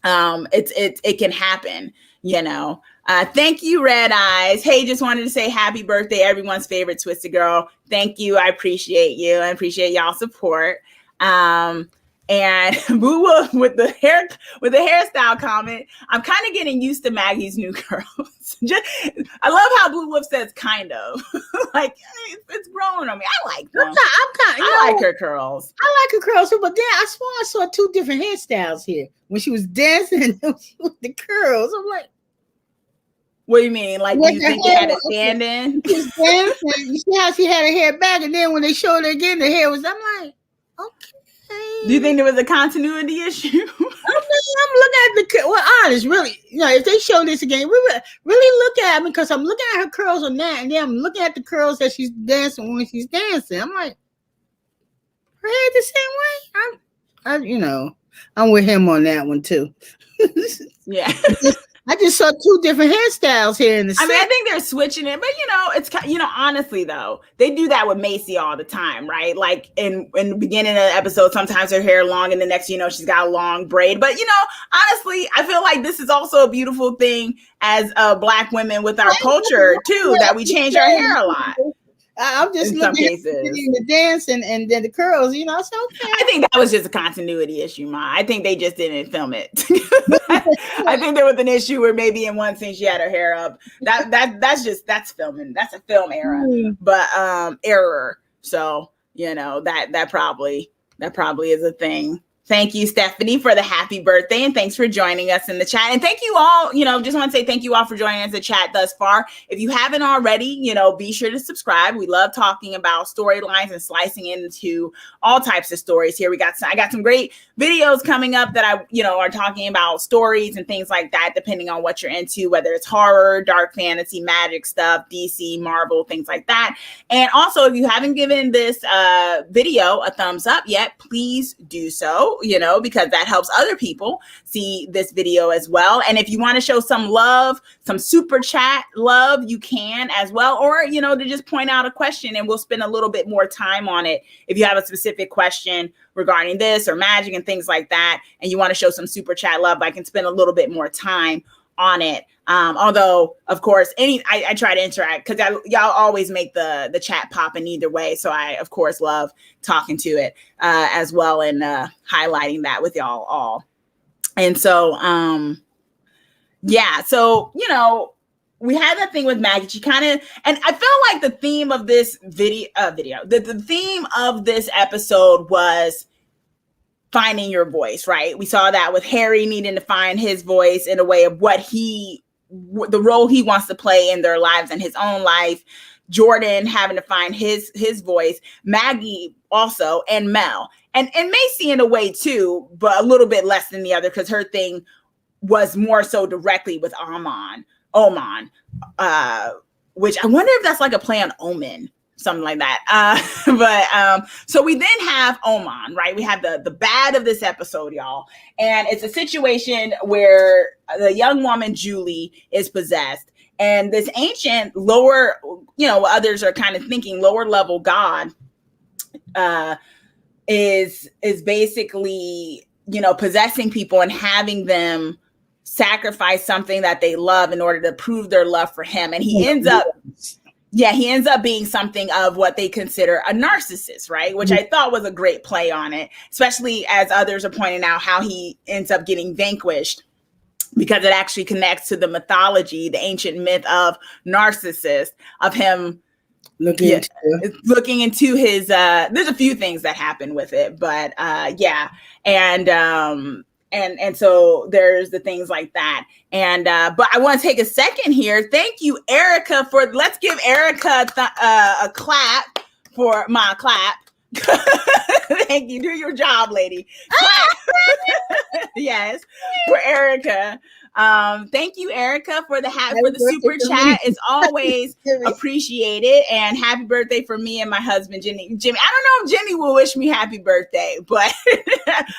it can happen, you know. Thank you, Red Eyes. Hey, just wanted to say happy birthday, everyone's favorite Twisted Girl. Thank you. I appreciate you. I appreciate y'all's support. And Boo Wolf with the hairstyle comment. I'm kind of getting used to Maggie's new curls. I love how Boo Wolf says kind of. Like, it's growing on me. I like them. I like her curls. I like her curls too, but then I saw 2 different hairstyles here. When she was dancing and with the curls, I'm like, what do you mean? Like, you think they had a stand-in? You see how she had her hair back, and then when they showed her again, the hair was, I'm like, okay. Do you think there was a continuity issue? I'm looking at the honest, really. If they show this again, really look at me because I'm looking at her curls on that, and then I'm looking at the curls that she's dancing when she's dancing. I'm like, her hair the same way. I'm with him on that one too. Yeah. I just saw two different hairstyles here in the set. I think they're switching it, but it's honestly though, they do that with Macy all the time, right? Like in the beginning of the episode, sometimes her hair long, and the next she's got a long braid. But honestly, I feel like this is also a beautiful thing as Black women with our culture too, that we change our hair a lot. I'm just looking at the dance and then the curls, so okay. I think that was just a continuity issue, Ma. I think they just didn't film it. I think there was an issue where maybe in one scene she had her hair up. That's filming. That's a film error, but error. So that probably is a thing. Thank you, Stephanie, for the happy birthday, and thanks for joining us in the chat. And thank you all, just want to say thank you all for joining us in the chat thus far. If you haven't already, be sure to subscribe. We love talking about storylines and slicing into all types of stories here. I got some great videos coming up that are talking about stories and things like that, depending on what you're into, whether it's horror, dark fantasy, magic stuff, DC, Marvel, things like that. And also, if you haven't given this video a thumbs up yet, please do so. Because that helps other people see this video as well. And if you want to show some love, some super chat love, you can as well. Or, to just point out a question, and we'll spend a little bit more time on it. If you have a specific question regarding this or magic and things like that, and you want to show some super chat love, I can spend a little bit more time on it. Although, of course, I try to interact because y'all always make the chat pop in either way. So I, of course, love talking to it as well and highlighting that with y'all all. And so, so, we had that thing with Maggie. She kind of, and I feel like the theme of this the theme of this episode was finding your voice, right? We saw that with Harry needing to find his voice in a way of the role he wants to play in their lives and his own life. Jordan having to find his voice, Maggie also, and Mel, and Macy in a way too, but a little bit less than the other because her thing was more so directly with Oman, which I wonder if that's like a play on Omen. Something like that. So we then have Oman, right? We have the bad of this episode, y'all. And it's a situation where the young woman, Julie, is possessed. And this ancient lower, others are kind of thinking lower level God is basically, possessing people and having them sacrifice something that they love in order to prove their love for him. And he ends up being something of what they consider a narcissist, right? Which I thought was a great play on it, especially as others are pointing out how he ends up getting vanquished because it actually connects to the mythology, the ancient myth of Narcissus, of him looking into his, there's a few things that happen with it, but and so there's the things like that. And but I want to take a second here. Thank you, Erica, let's give Erica a clap for my clap. Thank you. Do your job, lady. Yes, for Erica. Thank you, Erica, for the super chat. It's always appreciated. And happy birthday for me and my husband, Jimmy. I don't know if Jimmy will wish me happy birthday, but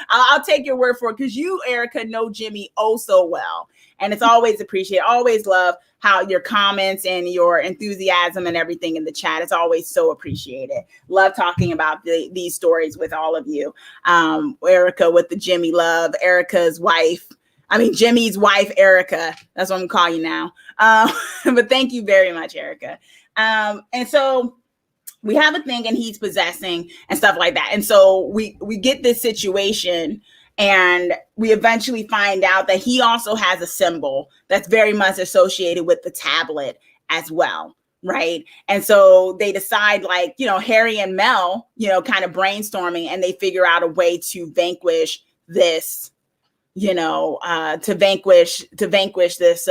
I'll take your word for it because you, Erica, know Jimmy oh so well. And it's always appreciated. Always love how your comments and your enthusiasm and everything in the chat is always so appreciated. Love talking about these stories with all of you. Erica with the Jimmy love, Erica's wife. Jimmy's wife, Erica. That's what I'm calling you now. But thank you very much, Erica. And so we have a thing and he's possessing and stuff like that. And so we get this situation and we eventually find out that he also has a symbol that's very much associated with the tablet as well. Right. And so they decide Harry and Mel, kind of brainstorming and they figure out a way to vanquish this, to vanquish this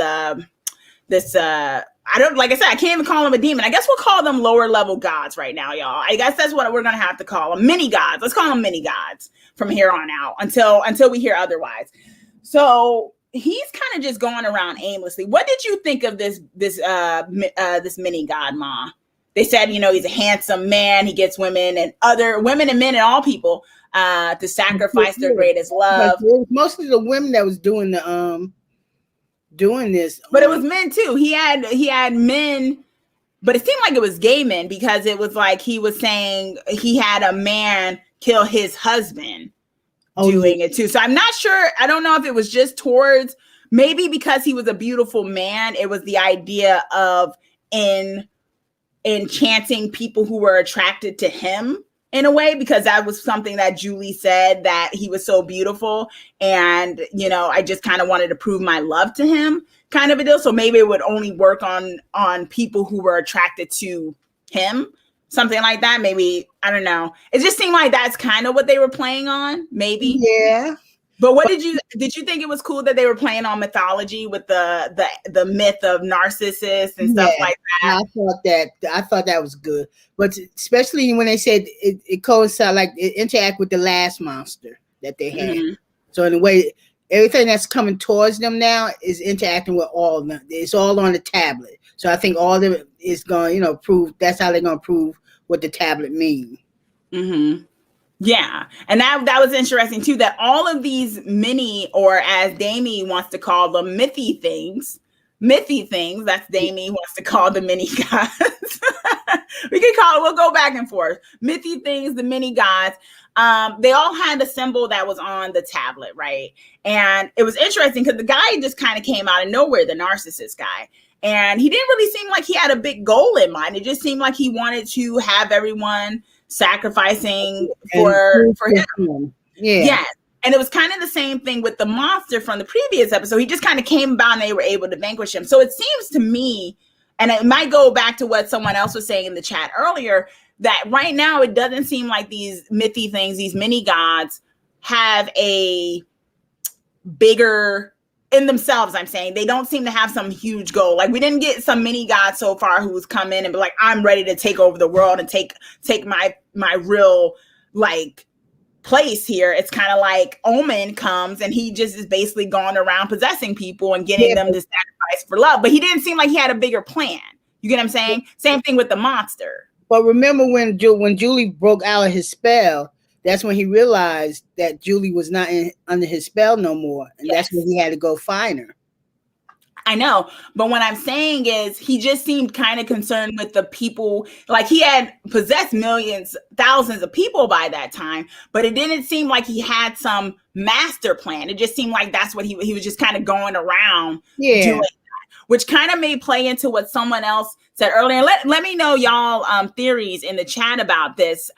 I don't, like I said, I can't even call them a demon. I guess we'll call them lower level gods right now, y'all. I guess that's what we're going to have to call them. Mini gods. Let's call them mini gods from here on out until we hear otherwise. So he's kind of just going around aimlessly. What did you think of this mini god, Ma? They said, he's a handsome man. He gets women and men and all people to sacrifice their greatest love. Mostly the women that was doing this, but it was men too. He had men, but it seemed like it was gay men, because it was like he was saying he had a man kill his husband doing it too. So I'm not sure. I don't know if it was just towards, maybe because he was a beautiful man, it was the idea of enchanting people who were attracted to him in a way, because that was something that Julie said, that he was so beautiful. And, I just kind of wanted to prove my love to him, kind of a deal. So maybe it would only work on people who were attracted to him, something like that. Maybe, I don't know. It just seemed like that's kind of what they were playing on, maybe. Yeah. But what did you think it was cool that they were playing on mythology with the myth of Narcissus and stuff like that? I thought that was good, but especially when they said it coincided, like it interact with the last monster that they had. Mm-hmm. So in a way, everything that's coming towards them now is interacting with all of them. It's all on the tablet. So I think all of it is going, prove. That's how they're going to prove what the tablet means. Mm-hmm. Yeah. And that was interesting too, that all of these mini, or as Damie wants to call them, mithy things, that's Damie wants to call the mini gods. We'll go back and forth. Mithy things, the mini gods. They all had a symbol that was on the tablet, right? And it was interesting because the guy just kind of came out of nowhere, the narcissist guy. And he didn't really seem like he had a big goal in mind. It just seemed like he wanted to have everyone sacrificing for him. Yeah. Yes. And it was kind of the same thing with the monster from the previous episode. He just kind of came about and they were able to vanquish him. So it seems to me, and it might go back to what someone else was saying in the chat earlier, that right now it doesn't seem like these mithy things, these mini gods, have a bigger in themselves. I'm saying they don't seem to have some huge goal. Like we didn't get some mini god so far who's come in and be like, I'm ready to take over the world and take my real like place here. It's kind of like Omen comes and he just is basically going around possessing people and getting them to sacrifice for love. But he didn't seem like he had a bigger plan. You get what I'm saying? Same thing with the monster. But remember when Julie broke out of his spell, that's when he realized that Julie was not under his spell no more. And that's when he had to go find her. I know. But what I'm saying is he just seemed kind of concerned with the people. Like he had possessed thousands of people by that time, but it didn't seem like he had some master plan. It just seemed like that's what he was just kind of going around doing that, which kind of may play into what someone else said earlier. Let me know y'all theories in the chat about this.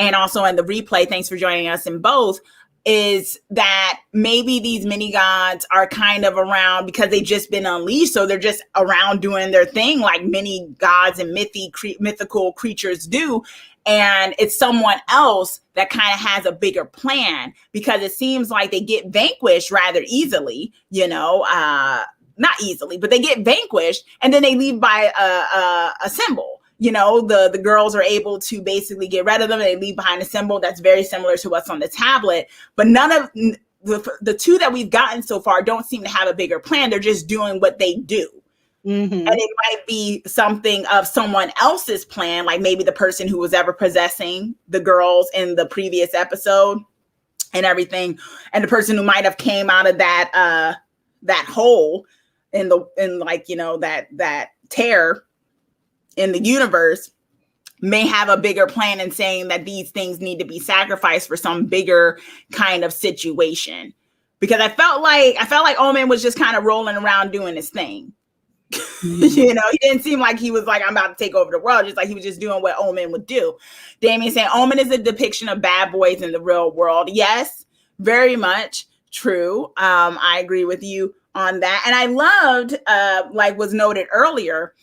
And also in the replay, thanks for joining us in both, is that maybe these mini gods are kind of around because they've just been unleashed. So they're just around doing their thing like mini gods and mythical creatures do. And it's someone else that kind of has a bigger plan, because it seems like they get vanquished rather easily, not easily, but they get vanquished and then they leave by a symbol. The girls are able to basically get rid of them and they leave behind a symbol that's very similar to what's on the tablet. But none of the two that we've gotten so far don't seem to have a bigger plan. They're just doing what they do. Mm-hmm. And it might be something of someone else's plan, like maybe the person who was ever possessing the girls in the previous episode and everything. And the person who might have came out of that hole that tear in the universe may have a bigger plan in saying that these things need to be sacrificed for some bigger kind of situation. Because I felt like Omen was just kind of rolling around doing his thing. Mm-hmm. He didn't seem like he was like, I'm about to take over the world. Just like he was just doing what Omen would do. Damien saying Omen is a depiction of bad boys in the real world. Yes, very much true. I agree with you on that. And I loved, like was noted earlier,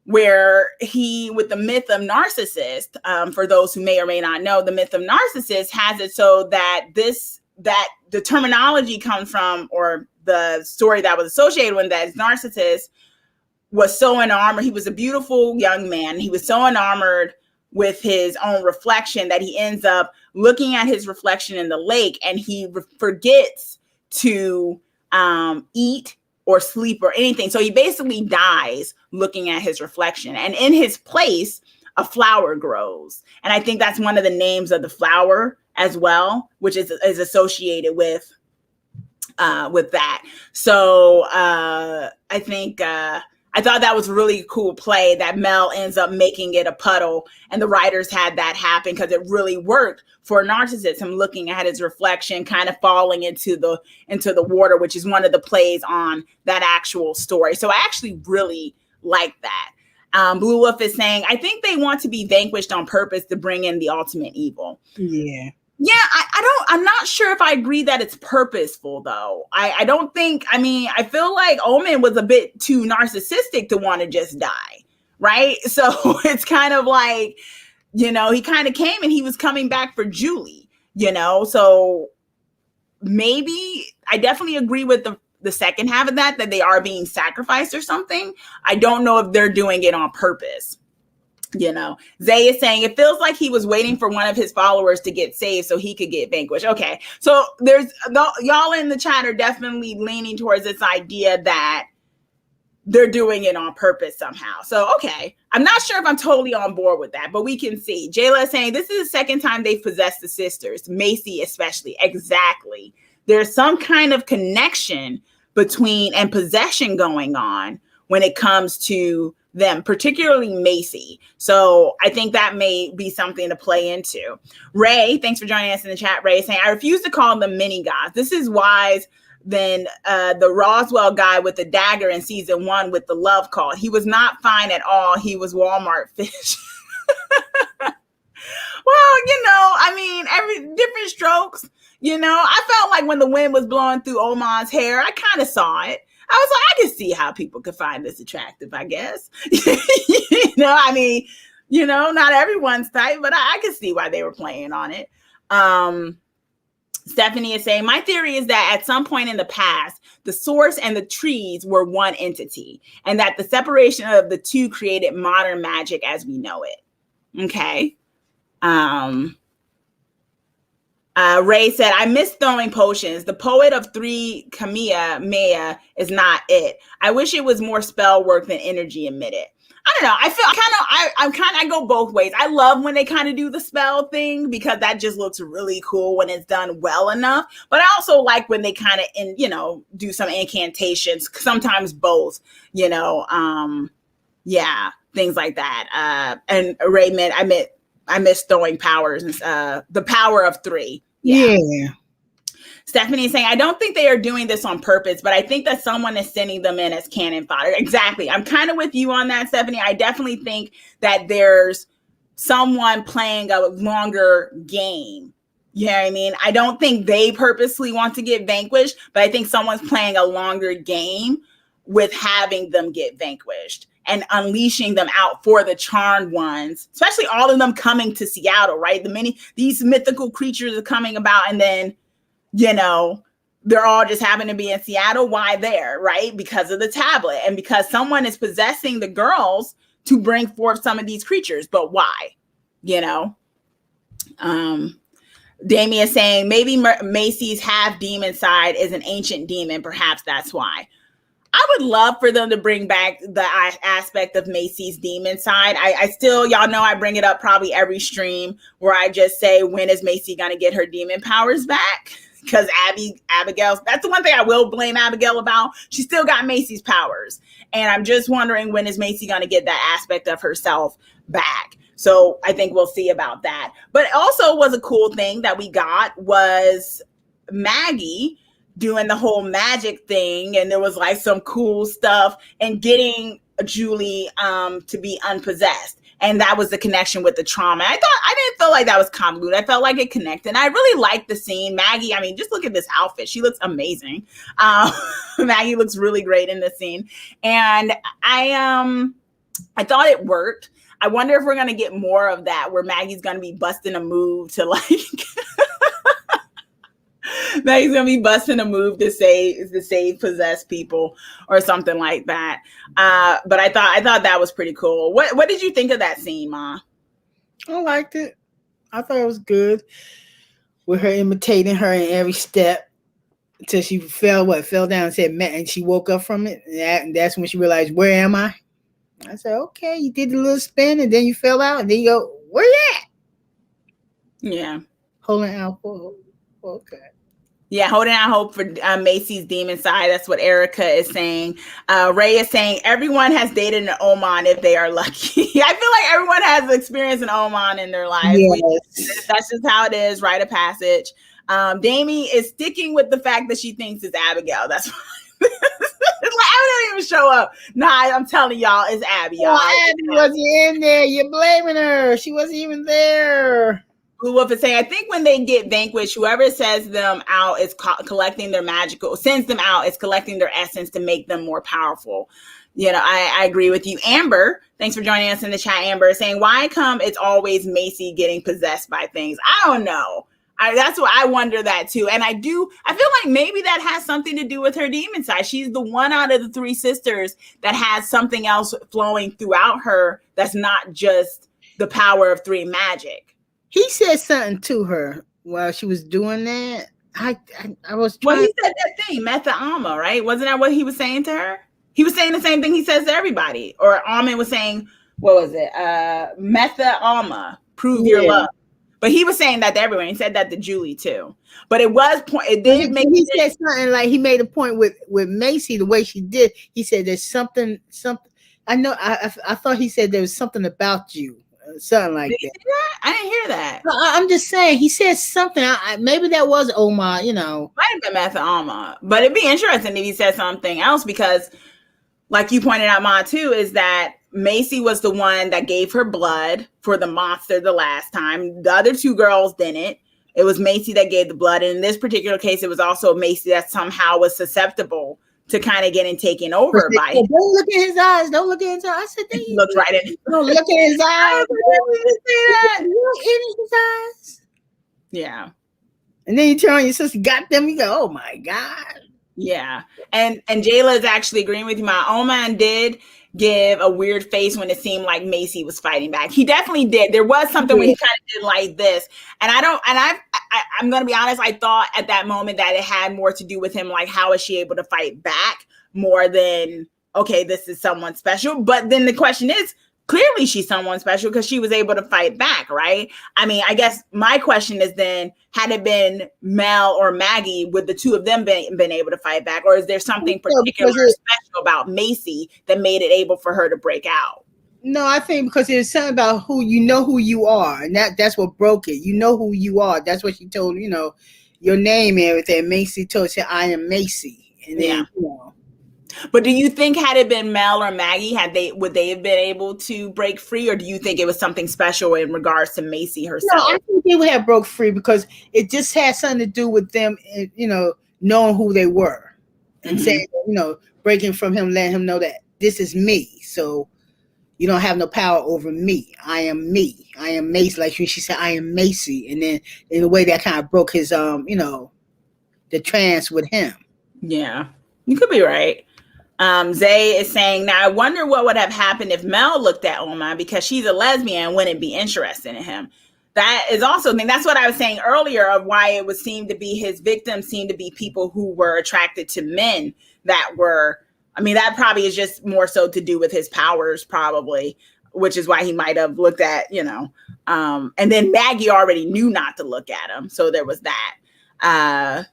where he, with the myth of Narcissus, for those who may or may not know, the myth of Narcissus has it so that the terminology comes from, or the story that was associated with that is Narcissus was so enamored. He was a beautiful young man. He was so enamored with his own reflection that he ends up looking at his reflection in the lake, and he forgets to eat or sleep or anything. So he basically dies looking at his reflection. And in his place, a flower grows. And I think that's one of the names of the flower as well, which is associated with that. So I think I thought that was a really cool play that Mel ends up making it a puddle, and the writers had that happen because it really worked for a narcissist, him looking at his reflection, kind of falling into the water, which is one of the plays on that actual story. So I actually really like that. Blue Wolf is saying, I think they want to be vanquished on purpose to bring in the ultimate evil. Yeah. Yeah, I'm not sure if I agree that it's purposeful, though. I don't think, I feel like Omen was a bit too narcissistic to want to just die, right? So it's kind of like, he kind of came and he was coming back for Julie, so maybe I definitely agree with the second half of that they are being sacrificed or something. I don't know if they're doing it on purpose. Zay is saying it feels like he was waiting for one of his followers to get saved so he could get vanquished. Okay, so there's y'all in the chat are definitely leaning towards this idea that they're doing it on purpose somehow. So, okay, I'm not sure if I'm totally on board with that, but we can see. Jayla is saying this is the second time they've possessed the sisters, Macy especially. Exactly. There's some kind of connection between and possession going on when it comes to them, particularly Macy. So I think that may be something to play into. Ray, thanks for joining us in the chat. Ray saying, I refuse to call them mini gods. This is wise than the Roswell guy with the dagger in season 1 with the love call. He was not fine at all. He was Walmart fish. Well, every different strokes. I felt like when the wind was blowing through Oman's hair, I kind of saw it. I was like, I can see how people could find this attractive, I guess. Not everyone's type, but I can see why they were playing on it. Stephanie is saying, my theory is that at some point in the past, the source and the trees were one entity, and that the separation of the two created modern magic as we know it. Okay. Ray said, I miss throwing potions. The poet of 3 Kamehameha is not it. I wish it was more spell work than energy emitted. I don't know. I feel I go both ways. I love when they kind of do the spell thing because that just looks really cool when it's done well enough. But I also like when they kind of, do some incantations, sometimes both, things like that. And Ray I miss throwing powers, the power of 3. Yeah. Stephanie is saying, I don't think they are doing this on purpose, but I think that someone is sending them in as cannon fodder. Exactly. I'm kind of with you on that, Stephanie. I definitely think that there's someone playing a longer game. You know what I mean? I don't think they purposely want to get vanquished, but I think someone's playing a longer game with having them get vanquished and unleashing them out for the charmed ones, especially all of them coming to Seattle, right? These mythical creatures are coming about, and then, they're all just happen to be in Seattle. Why there, right? Because of the tablet and because someone is possessing the girls to bring forth some of these creatures. But why? Damien is saying maybe Macy's half demon side is an ancient demon. Perhaps that's why. I would love for them to bring back the aspect of Macy's demon side. I still, y'all know I bring it up probably every stream where I just say, when is Macy going to get her demon powers back? Because Abigail, that's the one thing I will blame Abigail about. She still got Macy's powers. And I'm just wondering, when is Macy going to get that aspect of herself back? So I think we'll see about that. But also was a cool thing that we got was Maggie doing the whole magic thing, and there was like some cool stuff and getting Julie to be unpossessed, and that was the connection with the trauma. I didn't feel like that was convoluted. I felt like it connected. I really liked the scene. Maggie, just look at this outfit. She looks amazing. Maggie looks really great in this scene, and I thought it worked. I wonder if we're gonna get more of that, where Maggie's gonna be busting a move to like Maggie's gonna be busting a move to save possessed people or something like that. But I thought that was pretty cool. What did you think of that scene, Ma? I liked it. I thought it was good. With her imitating her in every step until she fell down and said, and she woke up from it. And that's when she realized, where am I? I said, okay, you did the little spin and then you fell out and then you go, where you at? Yeah. Holding out for okay. Yeah, holding out hope for Macy's demon side. That's what Erica is saying. Ray is saying everyone has dated an Oman if they are lucky. I feel like everyone has experienced an Oman in their life. Yes. That's just how it is. Rite of passage. Damie is sticking with the fact that she thinks it's Abigail. That's why. It's like I don't even show up. Nah, I'm telling y'all, it's Abby. Y'all. Abby wasn't in there. You're blaming her. She wasn't even there. Blue Wolf is saying, I think when they get vanquished, whoever sends them out is collecting their sends them out is collecting their essence to make them more powerful. You know, I agree with you. Amber, thanks for joining us in the chat. Amber is saying, why come it's always Macy getting possessed by things? I don't know. That's what I wonder that too. And I feel like maybe that has something to do with her demon side. She's the one out of the three sisters that has something else flowing throughout her that's not just the power of three magic. He said something to her while she was doing that. I was trying. Well, he said that thing, Metha Alma, right? Wasn't that what he was saying to her? He was saying the same thing he says to everybody. Or Alma was saying, what was it? Metha Alma, prove your love. But he was saying that to everyone. He said that to Julie too. But it was it did make he said something like he made a point with Macy the way she did. He said there's something. I know. I thought he said there was something about you. Something like that. I didn't hear that. I'm just saying he said something. Maybe that was Omar, you know. Might have been Metha Alma. But it'd be interesting if he said something else because, like you pointed out, Ma, too, is that Macy was the one that gave her blood for the monster the last time. The other two girls didn't. It was Macy that gave the blood. And in this particular case, it was also Macy that somehow was susceptible to kind of getting taken over by him. Don't look at his eyes. Don't look at his eyes. I said, he looked right in. Don't look at his eyes. Look in his eyes. Yeah. And then you turn on your sister, got them. You go, oh my God. Yeah. And Jayla is actually agreeing with you. My Oman did give a weird face when it seemed like Macy was fighting back. He definitely did. There was something when he kind of did like this. And I'm going to be honest. I thought at that moment that it had more to do with him. Like, how is she able to fight back more than, okay, this is someone special. But then the question is, clearly she's someone special because she was able to fight back, right? I mean, I guess my question is then, had it been Mel or Maggie, would the two of them been able to fight back? Or is there something particular special about Macy that made it able for her to break out? No, I think because there's something about who you are. And that's what broke it. You know who you are. That's what she told, your name and everything. Macy told her, I am Macy. And then, But do you think had it been Mel or Maggie, would they have been able to break free, or do you think it was something special in regards to Macy herself? No, I think they would have broke free because it just had something to do with them, knowing who they were and saying, breaking from him, letting him know that this is me. So you don't have no power over me. I am me. I am Macy. Like she said, I am Macy. And then in a way that kind of broke his, the trance with him. Yeah, you could be right. Zay is saying, now I wonder what would have happened if Mel looked at Oma because she's a lesbian and wouldn't be interested in him. That is also the thing. That's what I was saying earlier of why it would seem to be his victims seem to be people who were attracted to men that were, that probably is just more so to do with his powers probably, which is why he might have looked at, and then Maggie already knew not to look at him. So there was that.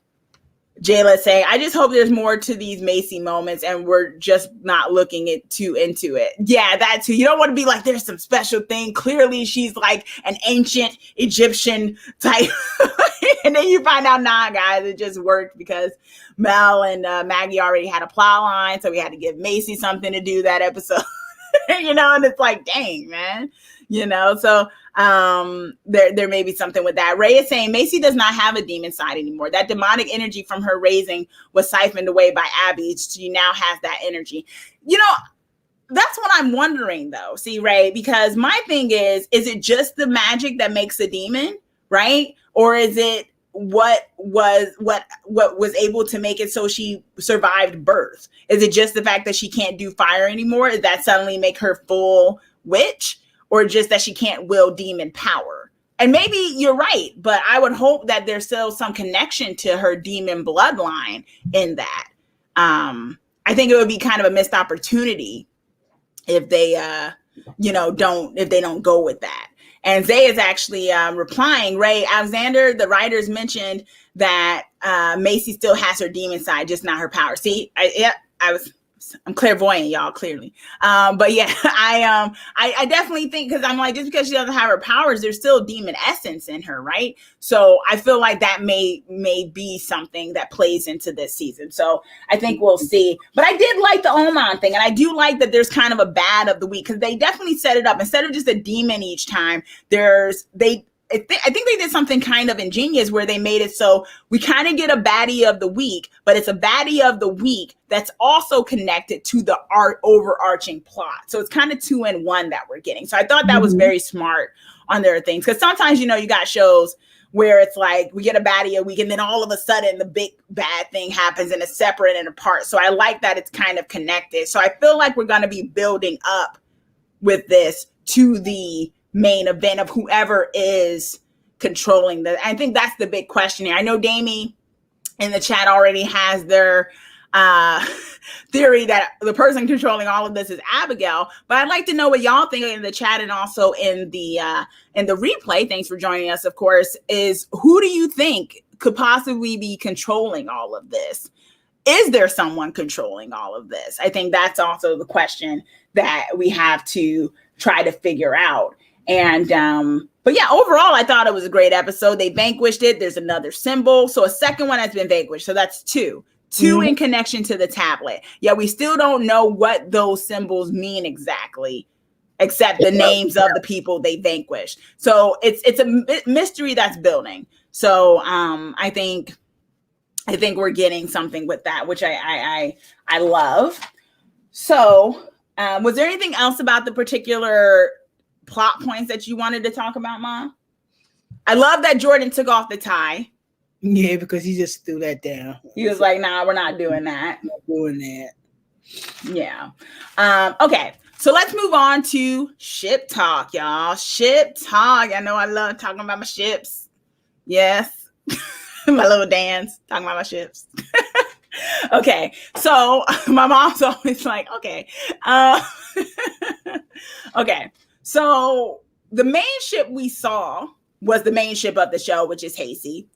Jayla saying, I just hope there's more to these Macy moments and we're just not looking too into it. Yeah, that too. You don't want to be like, there's some special thing. Clearly she's like an ancient Egyptian type. And then you find out, nah, guys, it just worked because Mel and Maggie already had a plot line. So we had to give Macy something to do that episode. And it's like, dang, man. So there may be something with that. Ray is saying Macy does not have a demon side anymore. That demonic energy from her raising was siphoned away by Abby. She now has that energy. That's what I'm wondering though. See, Ray, because my thing is it just the magic that makes a demon, right? Or is it what was able to make it so she survived birth? Is it just the fact that she can't do fire anymore? Does that suddenly make her full witch, or just that she can't will demon power? And maybe you're right, but I would hope that there's still some connection to her demon bloodline in that. I think it would be kind of a missed opportunity if they don't go with that. And Zay is actually replying, Ray Alexander, the writers mentioned that Macy still has her demon side, just not her power. See, I'm clairvoyant, y'all, clearly. But yeah, I definitely think, because I'm like, just because she doesn't have her powers, there's still demon essence in her, right? So I feel like that may be something that plays into this season. So I think we'll see. But I did like the Oman thing, and I do like that there's kind of a bad of the week, because they definitely set it up. Instead of just a demon each time, I think they did something kind of ingenious where they made it so we kind of get a baddie of the week, but it's a baddie of the week that's also connected to the overarching plot. So it's kind of 2-in-1 that we're getting. So I thought that was very smart on their things, because sometimes, you got shows where it's like we get a baddie a week and then all of a sudden the big bad thing happens and it's separate and apart. So I like that it's kind of connected. So I feel like we're going to be building up with this to the main event of whoever is controlling I think that's the big question here. I know Damie in the chat already has their theory that the person controlling all of this is Abigail, but I'd like to know what y'all think in the chat, and also in the replay. Thanks for joining us, of course. Is who do you think could possibly be controlling all of this? Is there someone controlling all of this? I think that's also the question that we have to try to figure out. And but yeah, overall, I thought it was a great episode. They vanquished it. There's another symbol. So a second one has been vanquished. So that's two in connection to the tablet. Yeah, we still don't know what those symbols mean exactly, except the names of the people they vanquished. So it's a mystery that's building. So I think we're getting something with that, which I love. So was there anything else about the particular plot points that you wanted to talk about, Mom? I love that Jordan took off the tie. Yeah, because he just threw that down. He was like, nah, we're not doing that. Not doing that. Yeah. Okay. So let's move on to ship talk, y'all. Ship talk. I know I love talking about my ships. Yes. My little dance, talking about my ships. Okay. So my mom's always like, okay. Okay. So the main ship we saw was the main ship of the show, which is Hacy.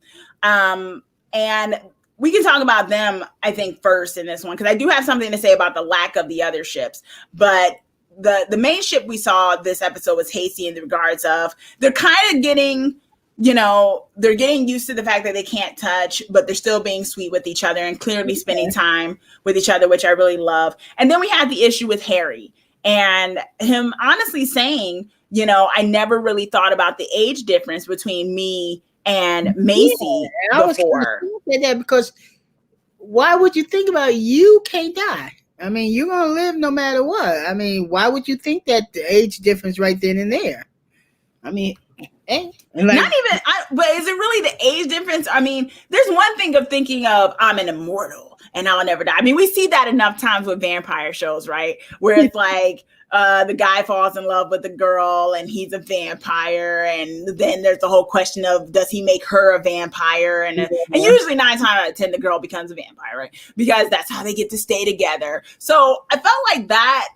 And we can talk about them, I think, first in this one, because I do have something to say about the lack of the other ships. But the main ship we saw this episode was Hacy, in the regards of they're kind of getting, they're getting used to the fact that they can't touch, but they're still being sweet with each other and clearly spending time with each other, which I really love. And then we had the issue with Harry. And him honestly saying, I never really thought about the age difference between me and Macy before. I was that because why would you think about you can't die? I mean, you're going to live no matter what. I mean, why would you think that the age difference right then and there? I mean, not even, but is it really the age difference? I mean, there's one thing of thinking of I'm an immortal and I'll never die. I mean, we see that enough times with vampire shows, right? Where it's like the guy falls in love with the girl and he's a vampire, and then there's the whole question of does he make her a vampire? And usually 9 times out of 10 the girl becomes a vampire, right? Because that's how they get to stay together. So I felt like that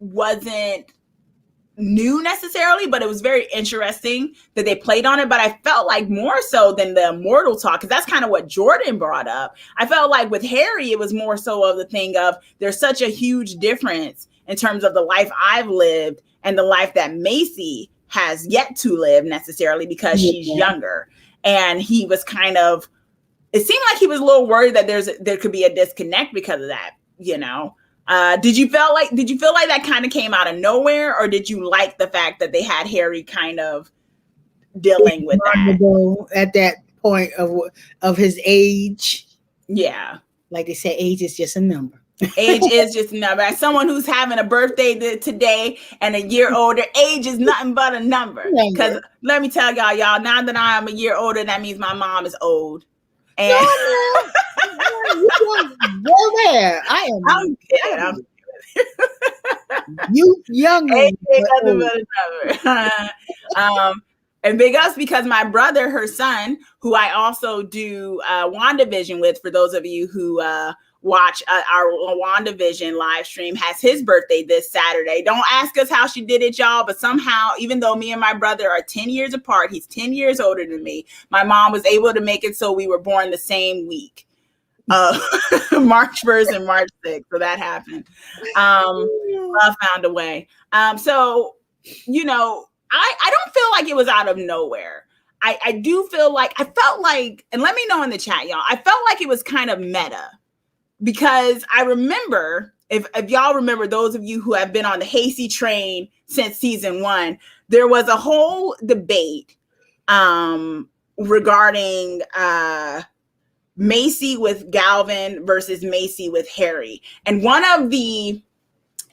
wasn't new necessarily, but it was very interesting that they played on it. But I felt like more so than the immortal talk, because that's kind of what Jordan brought up. I felt like with Harry, it was more so of the thing of there's such a huge difference in terms of the life I've lived and the life that Macy has yet to live necessarily, because she's younger. And he was kind of, it seemed like he was a little worried that there could be a disconnect because of that, Did you feel like that kind of came out of nowhere, or did you like the fact that they had Harry kind of dealing with that at that point of his age? Yeah, like they say, age is just a number. Age is just a number. As someone who's having a birthday today and a year older, age is nothing but a number. Because let me tell y'all, now that I'm a year older, that means my mom is old. And you go there. I'm kidding. You young man. Nothing but a number. And big ups because my brother, her son, who I also do WandaVision with, for those of you who watch our WandaVision live stream, has his birthday this Saturday. Don't ask us how she did it, y'all, but somehow, even though me and my brother are 10 years apart, he's 10 years older than me, my mom was able to make it so we were born the same week. March 1st and March 6th. So that happened. I found a way. So, you know, I don't feel like it was out of nowhere. I do feel like, I felt like, and let me know in the chat, y'all, I felt like it was kind of meta, because I remember, if y'all remember, those of you who have been on the Hacy train since season 1, there was a whole debate regarding Macy with Galvin versus Macy with Harry. And one of the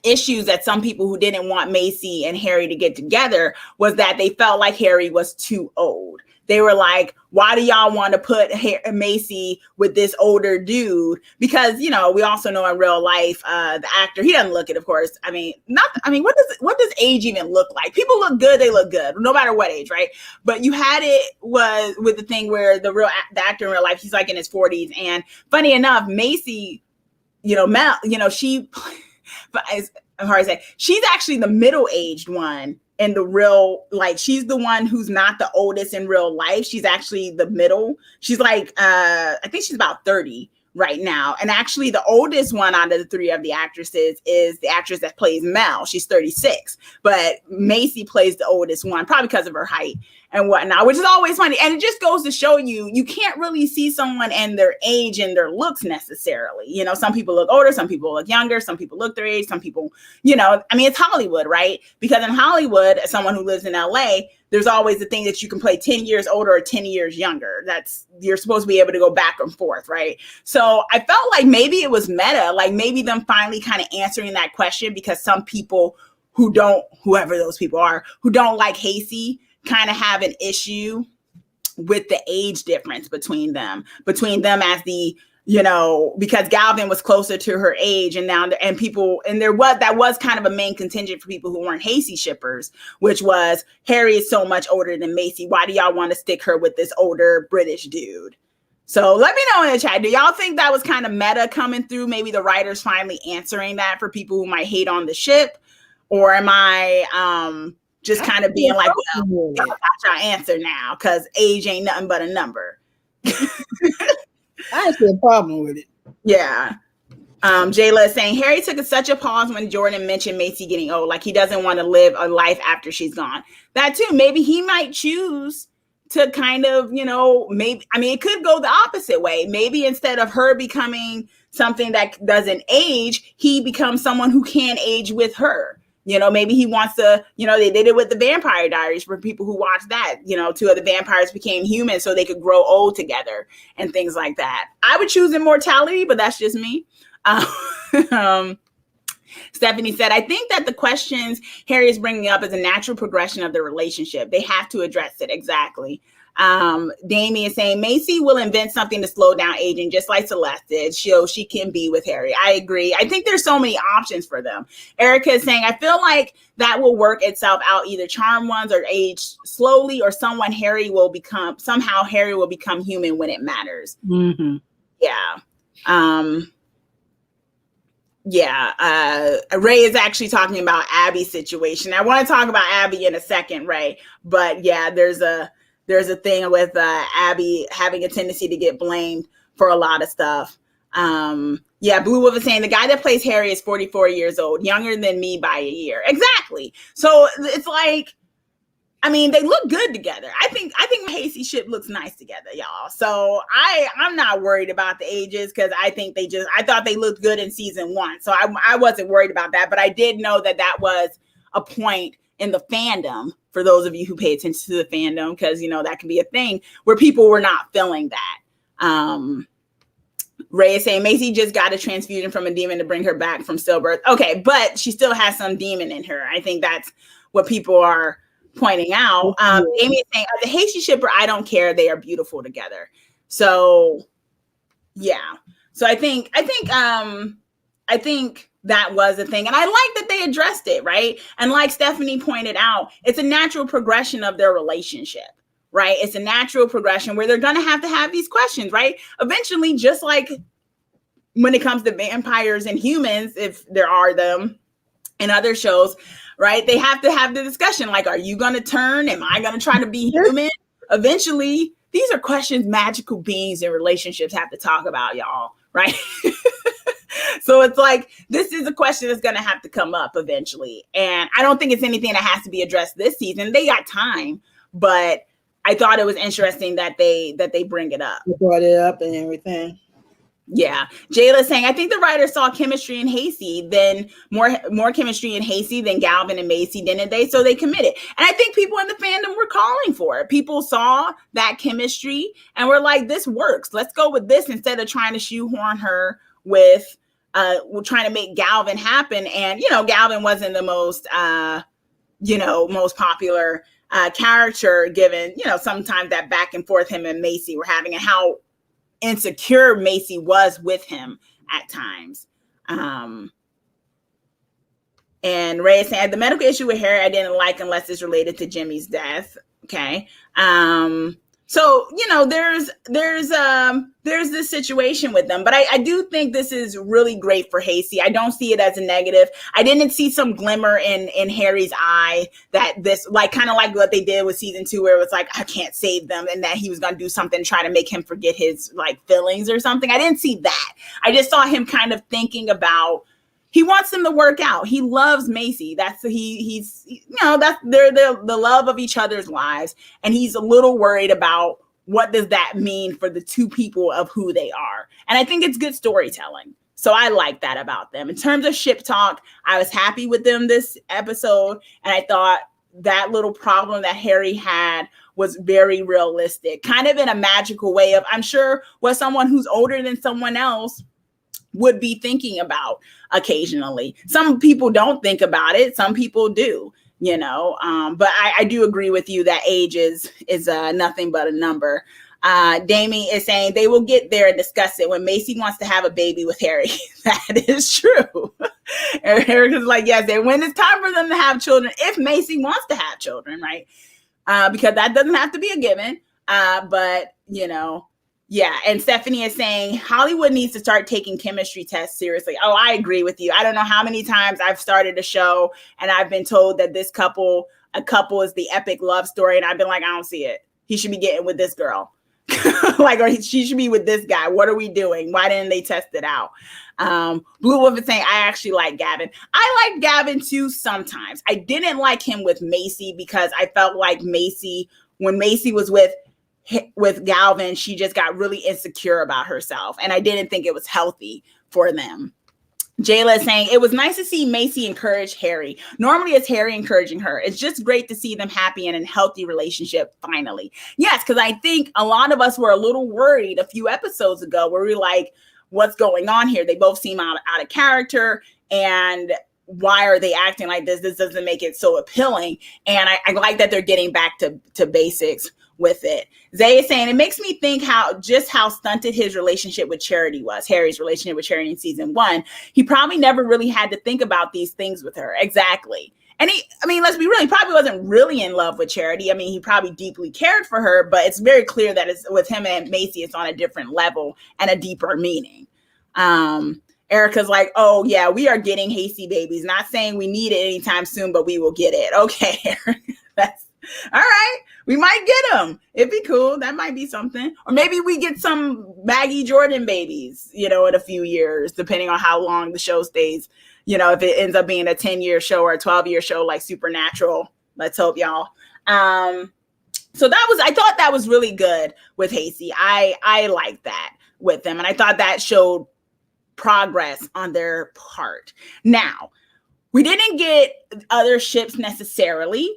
issues that some people who didn't want Macy and Harry to get together was that they felt like Harry was too old. They were like, why do y'all want to put Macy with this older dude? Because, you know, we also know in real life, the actor, he doesn't look it, of course. What does age even look like? People look good, they look good, no matter what age, right? But you had it was with the thing where the actor in real life, he's like in his 40s. And funny enough, Macy, you know, Mel, you know, but I'm hard to say, she's actually the middle-aged one in the real, like, she's the one who's not the oldest in real life. She's actually the middle. She's like, I think she's about 30 right now. And actually the oldest one out of the 3 of the actresses is the actress that plays Mel. She's 36, but Macy plays the oldest one, probably because of her height and whatnot, which is always funny. And it just goes to show you can't really see someone and their age and their looks necessarily. You know, some people look older, some people look younger, some people look their age, some people, you know, I mean, it's Hollywood, right? Because in Hollywood, as someone who lives in LA, there's always the thing that you can play 10 years older or 10 years younger. You're supposed to be able to go back and forth, right? So I felt like maybe it was meta, like maybe them finally kind of answering that question, because some people whoever those people are, who don't like Hacy, kind of have an issue with the age difference between them as the, you know, because Galvin was closer to her age, and now that was kind of a main contingent for people who weren't Hacy shippers, which was Harry is so much older than Macy. Why do y'all want to stick her with this older British dude? So let me know in the chat. Do y'all think that was kind of meta coming through? Maybe the writers finally answering that for people who might hate on the ship, or am I just kind of being like, well, y'all got your answer now, because age ain't nothing but a number. I see a problem with it. Yeah. Jayla is saying Harry took such a pause when Jordan mentioned Macy getting old, like he doesn't want to live a life after she's gone. That too, maybe he might choose to kind of, you know, it could go the opposite way. Maybe instead of her becoming something that doesn't age, he becomes someone who can age with her. You know, maybe he wants to, you know, they did it with the Vampire Diaries for people who watch that. You know, 2 of the vampires became human so they could grow old together and things like that. I would choose immortality, but that's just me. Stephanie said, I think that the questions Harry is bringing up is a natural progression of the relationship. They have to address it. Exactly. Damien is saying Macy will invent something to slow down aging, just like Celeste did. She can be with Harry. I agree. I think there's so many options for them. Erica is saying, I feel like that will work itself out. Either charm ones or age slowly, or somehow Harry will become human when it matters. Mm-hmm. Yeah. Ray is actually talking about Abby's situation. I want to talk about Abby in a second, Ray. But yeah, there's a thing with Abby having a tendency to get blamed for a lot of stuff. Blue Wolf is saying the guy that plays Harry is 44 years old, younger than me by a year. Exactly. So it's like, I mean, they look good together. I think my Hacy ship looks nice together, y'all. So I'm not worried about the ages, because I thought they looked good in season 1. So I wasn't worried about that. But I did know that was a point in the fandom, for those of you who pay attention to the fandom, because, you know, that can be a thing where people were not feeling that. Ray is saying Macy just got a transfusion from a demon to bring her back from stillbirth. Okay, but she still has some demon in her. I think that's what people are pointing out. Amy is saying, the Hacy shipper, I don't care. They are beautiful together. So yeah. So I think that was a thing. And I like that they addressed it, right? And like Stephanie pointed out, it's a natural progression of their relationship, right? It's a natural progression where they're going to have these questions, right? Eventually, just like when it comes to vampires and humans, if there are them in other shows, right? They have to have the discussion like, are you going to turn? Am I going to try to be human? Eventually, these are questions magical beings in relationships have to talk about, y'all, right? So it's like, this is a question that's going to have to come up eventually. And I don't think it's anything that has to be addressed this season. They got time, but I thought it was interesting that they bring it up. They brought it up and everything. Yeah. Jayla's saying, I think the writers saw chemistry in Hacy, then more chemistry in Hacy than Galvin and Macy, didn't they? So they committed. And I think people in the fandom were calling for it. People saw that chemistry and were like, this works. Let's go with this instead of trying to shoehorn her with trying to make Galvin happen. And, Galvin wasn't the most, most popular character given, sometimes that back and forth him and Macy were having and how insecure Macy was with him at times. And Ray is saying the medical issue with Harry I didn't like unless it's related to Jimmy's death. Okay. So, there's this situation with them, but I do think this is really great for Hacy. I don't see it as a negative. I didn't see some glimmer in Harry's eye that this, like, kind of like what they did with season 2, where it was like, I can't save them, and that he was going to do something, try to make him forget his like feelings or something. I didn't see that. I just saw him kind of thinking about, he wants them to work out. He loves Macy. That's he's that's they're the love of each other's lives. And he's a little worried about what does that mean for the two people of who they are. And I think it's good storytelling. So I like that about them. In terms of ship talk, I was happy with them this episode. And I thought that little problem that Harry had was very realistic, kind of in a magical way of, I'm sure, what someone who's older than someone else would be thinking about occasionally. Some people don't think about it. Some people do, but I do agree with you that age is nothing but a number. Damie is saying they will get there and discuss it when Macy wants to have a baby with Harry. That is true. Eric is like, yes, when it's time for them to have children, if Macy wants to have children, right? Because that doesn't have to be a given. But yeah. And Stephanie is saying Hollywood needs to start taking chemistry tests seriously. Oh, I agree with you. I don't know how many times I've started a show and I've been told that a couple is the epic love story. And I've been like, I don't see it. He should be getting with this girl. Or she should be with this guy. What are we doing? Why didn't they test it out? Blue Wolf is saying, I actually like Gavin. I like Gavin too sometimes. I didn't like him with Macy because I felt like when Macy was with Galvin, she just got really insecure about herself. And I didn't think it was healthy for them. Jayla is saying, it was nice to see Macy encourage Harry. Normally it's Harry encouraging her. It's just great to see them happy and in a healthy relationship finally. Yes, because I think a lot of us were a little worried a few episodes ago where we were like, what's going on here? They both seem out of character, and why are they acting like this? This doesn't make it so appealing. And I like that they're getting back to basics with it. Zay is saying, it makes me think how stunted his relationship with Charity was, Harry's relationship with Charity in season 1. He probably never really had to think about these things with her. Exactly. And let's be real, he probably wasn't really in love with Charity. He probably deeply cared for her, but it's very clear that it's with him and Macy, it's on a different level and a deeper meaning. Erica's like, oh yeah, we are getting Hacy babies. Not saying we need it anytime soon, but we will get it. Okay, that's all right. We might get them. It'd be cool. That might be something. Or maybe we get some Maggie Jordan babies, in a few years, depending on how long the show stays. If it ends up being a 10-year show or a 12-year show like Supernatural. Let's hope, y'all. So I thought that was really good with Hacy. I liked that with them. And I thought that showed progress on their part. Now, we didn't get other ships necessarily.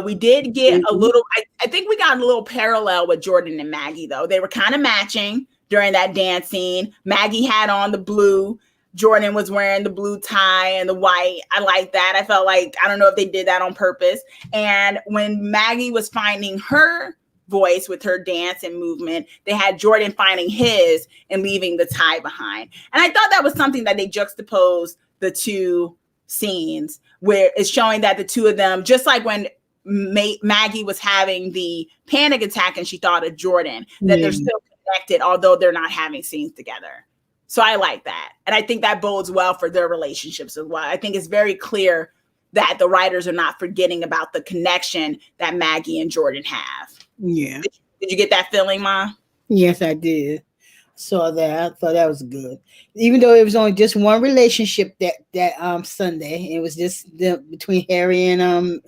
We did get a little, I think we got a little parallel with Jordan and Maggie, though. They were kind of matching. during that dance scene. Maggie had on the blue. Jordan was wearing the blue tie and the white. I like that. I felt like, I don't know if they did that on purpose. And when Maggie was finding her voice with her dance and movement, they had Jordan finding his and leaving the tie behind. And I thought that was something that they juxtaposed the two scenes, where it's showing that the two of them, just like when Maggie was having the panic attack and she thought of Jordan, that they're still connected, although they're not having scenes together. So I like that. And I think that bodes well for their relationships as well. I think it's very clear that the writers are not forgetting about the connection that Maggie and Jordan have. Yeah. Did you get that feeling, Ma? Yes, I did. Saw that. I thought that was good. Even though it was only just one relationship that Sunday. It was just between Harry and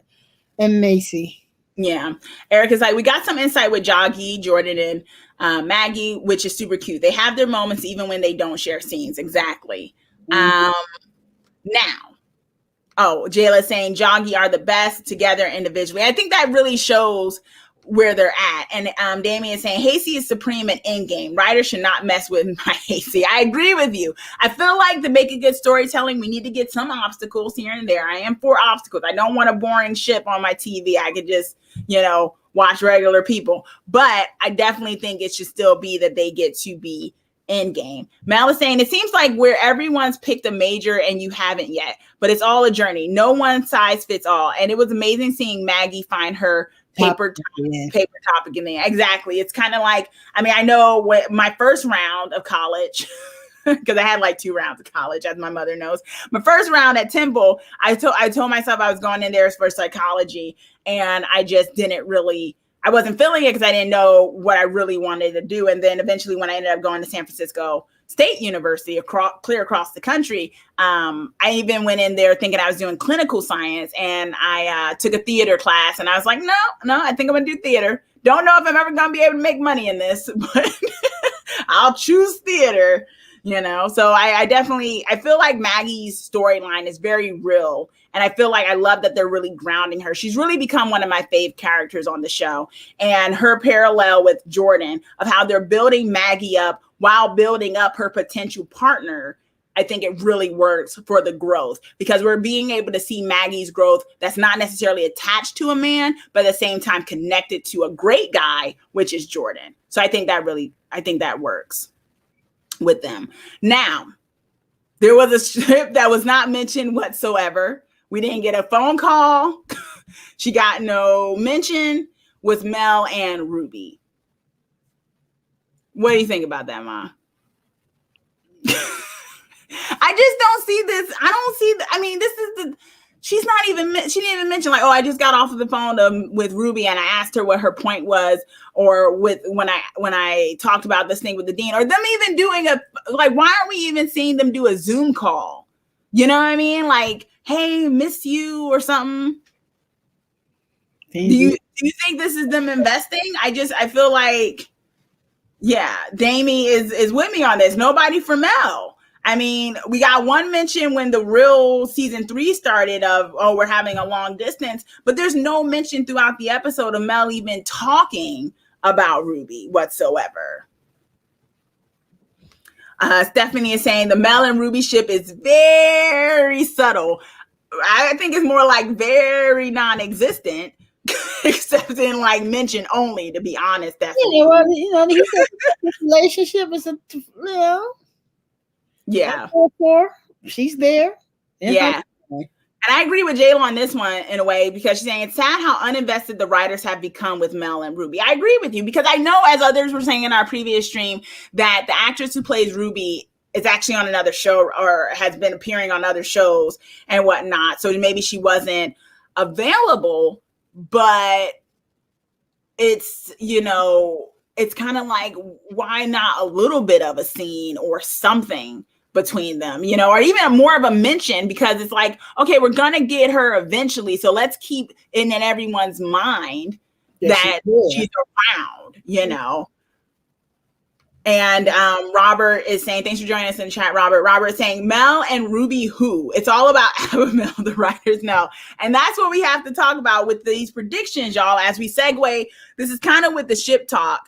Macy. Yeah. Erica's like, we got some insight with Joggy, Jordan, and Maggie, which is super cute. They have their moments even when they don't share scenes. Exactly. Now, Jayla's saying Joggy are the best together individually. I think that really shows where they're at. And Damien is saying Hacy is supreme at Endgame. Writers should not mess with my Hacy. I agree with you. I feel like to make a good storytelling, we need to get some obstacles here and there. I am for obstacles. I don't want a boring ship on my TV. I could just, watch regular people. But I definitely think it should still be that they get to be Endgame. Mal is saying it seems like where everyone's picked a major and you haven't yet, but it's all a journey. No one size fits all. And it was amazing seeing Maggie find her paper topic in there. Exactly. It's kind of like, I know what my first round of college, because I had like 2 rounds of college, as my mother knows. My first round at Temple, I told myself I was going in there for psychology, and I just I wasn't feeling it because I didn't know what I really wanted to do. And then eventually when I ended up going to San Francisco State University, clear across the country, I even went in there thinking I was doing clinical science, and I took a theater class, and I was like, no, I think I'm going to do theater. Don't know if I'm ever going to be able to make money in this, but I'll choose theater, So I feel like Maggie's storyline is very real. And I feel like I love that they're really grounding her. She's really become one of my fave characters on the show. And her parallel with Jordan of how they're building Maggie up while building up her potential partner, I think it really works for the growth, because we're being able to see Maggie's growth that's not necessarily attached to a man, but at the same time connected to a great guy, which is Jordan. So I think that works with them. Now, there was a strip that was not mentioned whatsoever. We didn't get a phone call. She got no mention with Mel and Ruby. What do you think about that, Ma? I just don't see this. I don't see this is she didn't even mention like, oh, I just got off of the phone with Ruby and I asked her what her point was, or when I talked about this thing with the dean, or them even doing why aren't we even seeing them do a Zoom call? You know what I mean? Like, hey, miss you or something. Do you think this is them investing? I feel like, yeah, Damie is with me on this. Nobody for Mel. We got one mention when the real season 3 started of, oh, we're having a long distance, but there's no mention throughout the episode of Mel even talking about Ruby whatsoever. Stephanie is saying the Mel and Ruby ship is very subtle. I think it's more like very non-existent, except in like mention only, to be honest. Stephanie. This relationship is yeah. She's there. Yeah. And I agree with Jayla on this one in a way, because she's saying it's sad how uninvested the writers have become with Mel and Ruby. I agree with you, because I know, as others were saying in our previous stream, that the actress who plays Ruby is actually on another show or has been appearing on other shows and whatnot. So maybe she wasn't available, but it's, it's kind of like, why not a little bit of a scene or something between them, or even more of a mention, because it's like, okay, we're going to get her eventually. So let's keep it in everyone's mind that she's around, And Robert is saying, thanks for joining us in chat, Robert. Robert is saying, Mel and Ruby who? It's all about Mel, the writers know. And that's what we have to talk about with these predictions, y'all, as we segue. This is kind of with the ship talk.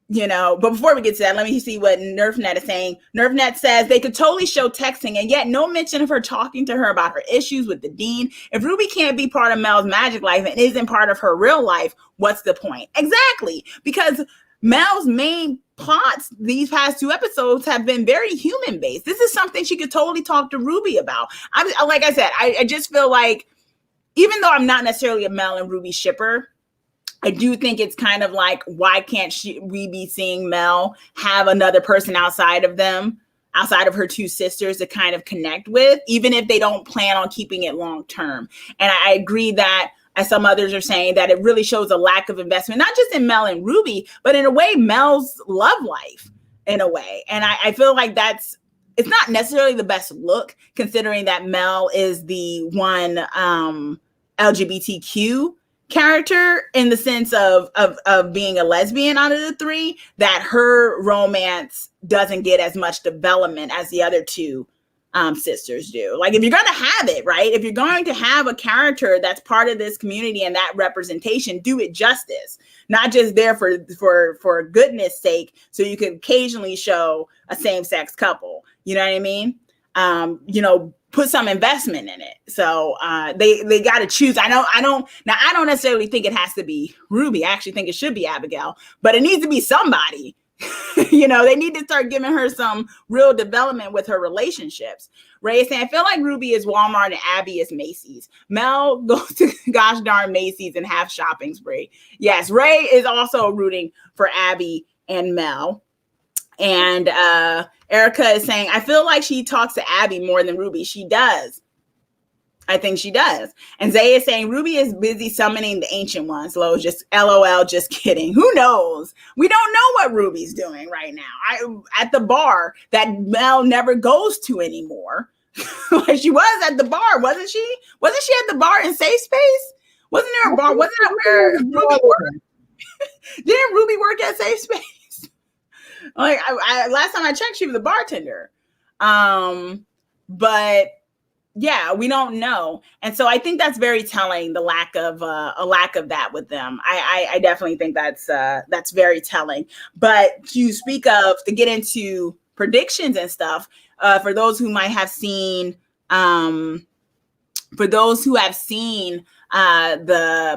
But before we get to that, let me see what NerfNet is saying. NerfNet says they could totally show texting and yet no mention of her talking to her about her issues with the dean. If Ruby can't be part of Mel's magic life and isn't part of her real life, what's the point? Exactly. Because Mel's main plots these past 2 episodes have been very human based. This is something she could totally talk to Ruby about. Like I said, I just feel like, even though I'm not necessarily a Mel and Ruby shipper, I do think it's kind of like, why can't we be seeing Mel have another person outside of her 2 sisters to kind of connect with, even if they don't plan on keeping it long term. And I agree that, as some others are saying, that it really shows a lack of investment, not just in Mel and Ruby, but in a way, Mel's love life in a way. And I feel like it's not necessarily the best look, considering that Mel is the one LGBTQ character in the sense of being a lesbian out of the 3, that her romance doesn't get as much development as the other 2 sisters do. Like, if you're going to have it, right? If you're going to have a character that's part of this community and that representation, do it justice, not just there for goodness sake, so you can occasionally show a same-sex couple. You know what I mean? Put some investment in it. So they got to choose. I don't necessarily think it has to be Ruby. I actually think it should be Abigail, but it needs to be somebody. They need to start giving her some real development with her relationships. Ray is saying, I feel like Ruby is Walmart and Abby is Macy's. Mel goes to gosh darn Macy's and have shopping spree. Yes, Ray is also rooting for Abby and Mel. And Erica is saying, I feel like she talks to Abby more than Ruby. She does. I think she does. And Zay is saying, Ruby is busy summoning the ancient ones. Just LOL, just kidding. Who knows? We don't know what Ruby's doing right now. At the bar that Mel never goes to anymore. Like, she was at the bar, wasn't she? Wasn't she at the bar in Safe Space? Wasn't there a bar? Wasn't that where Ruby worked? Didn't Ruby work at Safe Space? Like, I last time I checked, she was a bartender. But yeah, we don't know. And so I think that's very telling, the lack of that with them. I definitely think that's very telling. But to get into predictions and stuff, for those who might have seen, the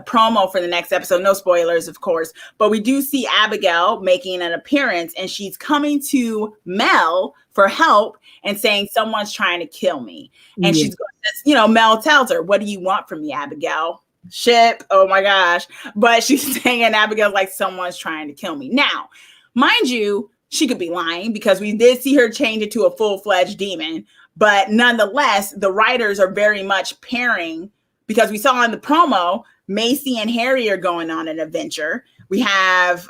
promo for the next episode, no spoilers, of course, but we do see Abigail making an appearance, and she's coming to Mel for help and saying, someone's trying to kill me. And she's going, Mel tells her, what do you want from me, Abigail? Ship. Oh my gosh. But she's saying, and Abigail's like, someone's trying to kill me. Now, mind you, she could be lying, because we did see her change into a full-fledged demon. But nonetheless, the writers are very much pairing, because we saw in the promo, Macy and Harry are going on an adventure. We have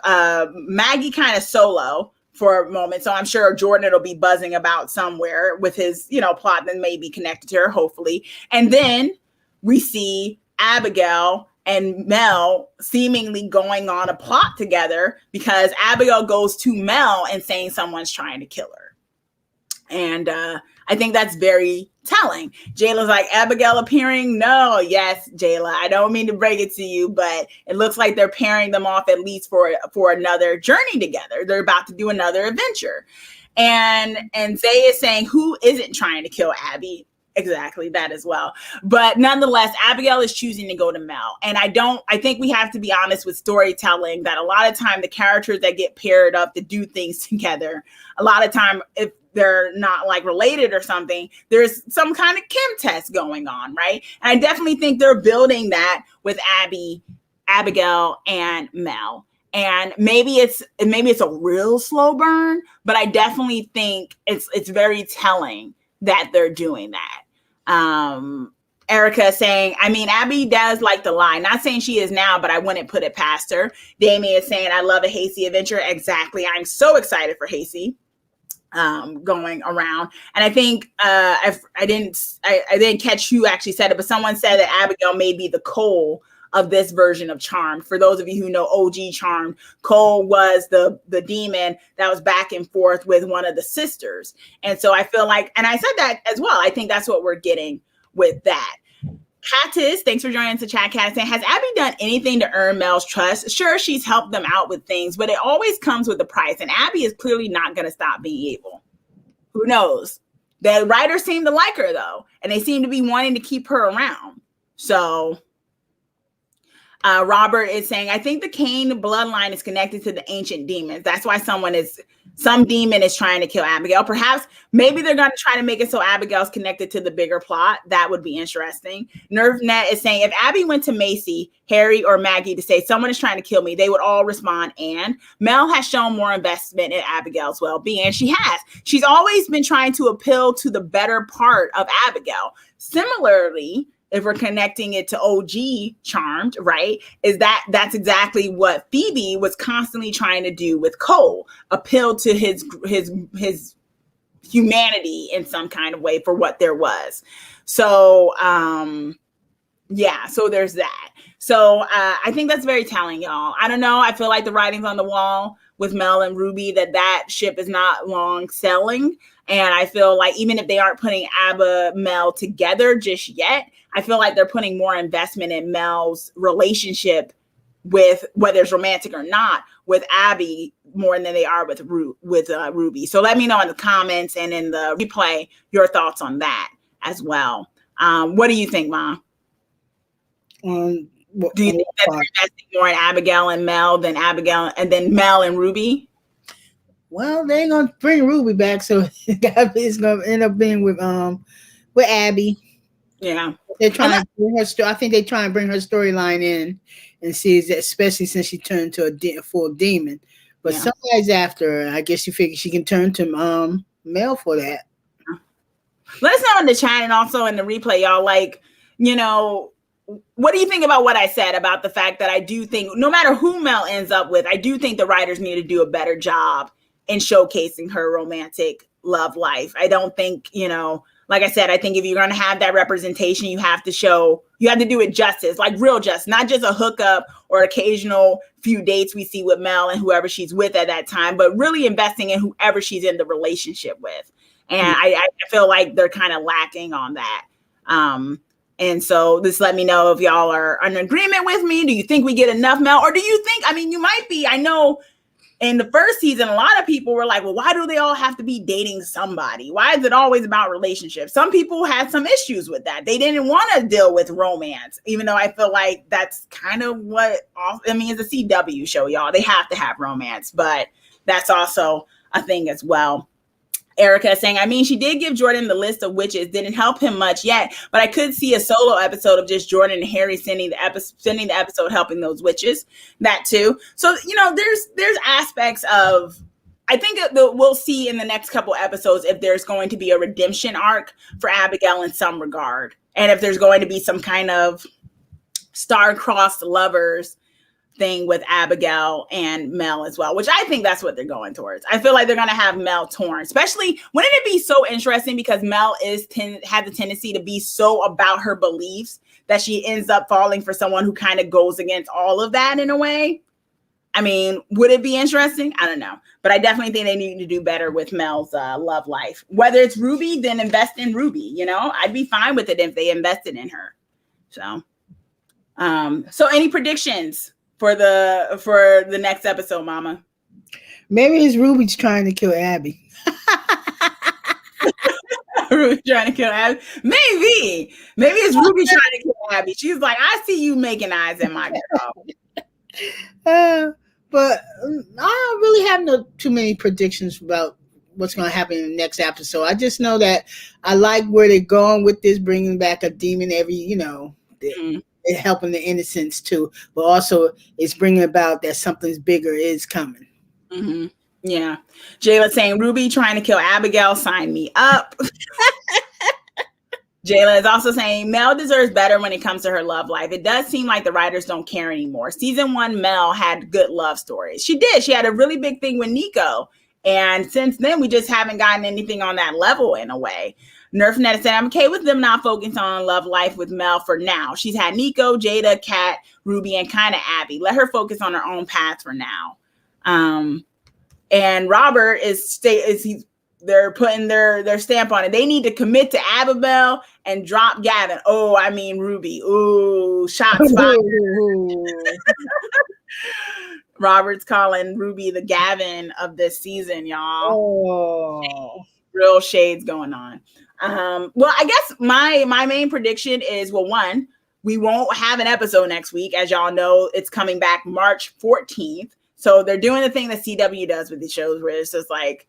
Maggie kind of solo for a moment. So I'm sure Jordan will be buzzing about somewhere with his, plot that may be connected to her, hopefully. And then we see Abigail and Mel seemingly going on a plot together, because Abigail goes to Mel and saying someone's trying to kill her. And I think that's very telling. Jayla's like, Abigail appearing? No. Yes, Jayla. I don't mean to break it to you, but it looks like they're pairing them off at least for another journey together. They're about to do another adventure. And Zay is saying, who isn't trying to kill Abby? Exactly, that as well. But nonetheless, Abigail is choosing to go to Mel. And I think we have to be honest with storytelling, that a lot of time the characters that get paired up to do things together, a lot of time, if they're not like related or something, there's some kind of chem test going on, right? And I definitely think they're building that with Abigail and Mel. And maybe it's a real slow burn, but I definitely think it's very telling that they're doing that. Erica saying, I mean, Abby does like to lie. Not saying she is now, but I wouldn't put it past her. Damien is saying, I love a Hacy adventure. Exactly. I'm so excited for Hacy going around. And I think I didn't catch who actually said it, but someone said that Abigail may be the Cole of this version of Charmed. For those of you who know OG Charmed, Cole was the demon that was back and forth with one of the sisters. And so I feel like, and I said that as well, I think that's what we're getting with that. Catus, thanks for joining us to chat. Catus saying, has Abby done anything to earn Mel's trust? Sure, she's helped them out with things, but it always comes with a price. And Abby is clearly not going to stop being evil. Who knows? The writers seem to like her, though, and they seem to be wanting to keep her around. So Robert is saying, I think the Cain bloodline is connected to the ancient demons. That's why some demon is trying to kill Abigail. Perhaps, maybe they're going to try to make it so Abigail's connected to the bigger plot. That would be interesting. NerveNet is saying, if Abby went to Macy, Harry, or Maggie to say someone is trying to kill me, they would all respond. And Mel has shown more investment in Abigail's well-being, and she has. She's always been trying to appeal to the better part of Abigail. Similarly, if we're connecting it to OG Charmed, right, that's exactly what Phoebe was constantly trying to do with Cole, appeal to his humanity in some kind of way for what there was. So, so there's that. So I think that's very telling, y'all. I don't know. I feel like the writing's on the wall with Mel and Ruby that ship is not long sailing. And I feel like even if they aren't putting Abba Mel together just yet, I feel like they're putting more investment in Mel's relationship with, whether it's romantic or not, with Abby more than they are with Ruby. So let me know in the comments and in the replay your thoughts on that as well. What do you think, Mom? Do you think that they're investing more in Abigail and Mel than Mel and Ruby? Well, they ain't gonna bring Ruby back, so it's gonna end up being with Abby. Yeah, they're trying to bring her. I think they're trying to bring her storyline in and see that, especially since she turned to a full demon. But somebody's after her. I guess you figure she can turn to Mel for that. Let us know in the chat and also in the replay, y'all. Like, what do you think about what I said about the fact that I do think no matter who Mel ends up with, I do think the writers need to do a better job in showcasing her romantic love life. I don't think, like I said, I think if you're going to have that representation, you have to do it justice, like real justice, not just a hookup or occasional few dates we see with Mel and whoever she's with at that time, but really investing in whoever she's in the relationship with. And I feel like they're kind of lacking on that. And so just let me know if y'all are in agreement with me. Do you think we get enough Mel? Or do you think, you might be, I know in the first season, a lot of people were like, well, why do they all have to be dating somebody? Why is it always about relationships? Some people had some issues with that. They didn't want to deal with romance, even though I feel like that's kind of it's a CW show, y'all. They have to have romance, but that's also a thing as well. Erica saying, she did give Jordan the list of witches, didn't help him much yet, but I could see a solo episode of just Jordan and Harry sending the episode helping those witches. That too. So, there's aspects of, I think we'll see in the next couple episodes if there's going to be a redemption arc for Abigail in some regard. And if there's going to be some kind of star-crossed lovers thing with Abigail and Mel as well, which I think that's what they're going towards. I feel like they're going to have Mel torn, especially wouldn't it be so interesting because Mel has the tendency to be so about her beliefs that she ends up falling for someone who kind of goes against all of that in a way. Would it be interesting? I don't know, but I definitely think they need to do better with Mel's love life. Whether it's Ruby, then invest in Ruby. I'd be fine with it if they invested in her. So any predictions for the next episode, Mama? Maybe it's Ruby's trying to kill Abby. Ruby trying to kill Abby? Maybe it's Ruby trying to kill Abby. She's like, I see you making eyes at my girl. But I don't really have too many predictions about what's going to happen in the next episode. I just know that I like where they're going with this, bringing back a demon every, helping the innocents too, but also it's bringing about that something's bigger is coming. Mm-hmm. Yeah. Jayla saying, Ruby trying to kill Abigail, sign me up. Jayla is also saying Mel deserves better when it comes to her love life. It does seem like the writers don't care anymore. Season 1, Mel had good love stories. She did. She had a really big thing with Nico. And since then, we just haven't gotten anything on that level in a way. NerfNet said, I'm okay with them not focusing on love life with Mel for now. She's had Nico, Jada, Kat, Ruby, and kind of Abby. Let her focus on her own path for now. And Robert he's they're putting their stamp on it. They need to commit to Abibel and drop Gavin. Oh, I mean Ruby. Ooh, shots fired. Robert's calling Ruby the Gavin of this season, y'all. Oh. Real shades going on. Well, I guess my main prediction is, well, one, we won't have an episode next week. As y'all know, it's coming back March 14th. So they're doing the thing that CW does with the shows where it's just like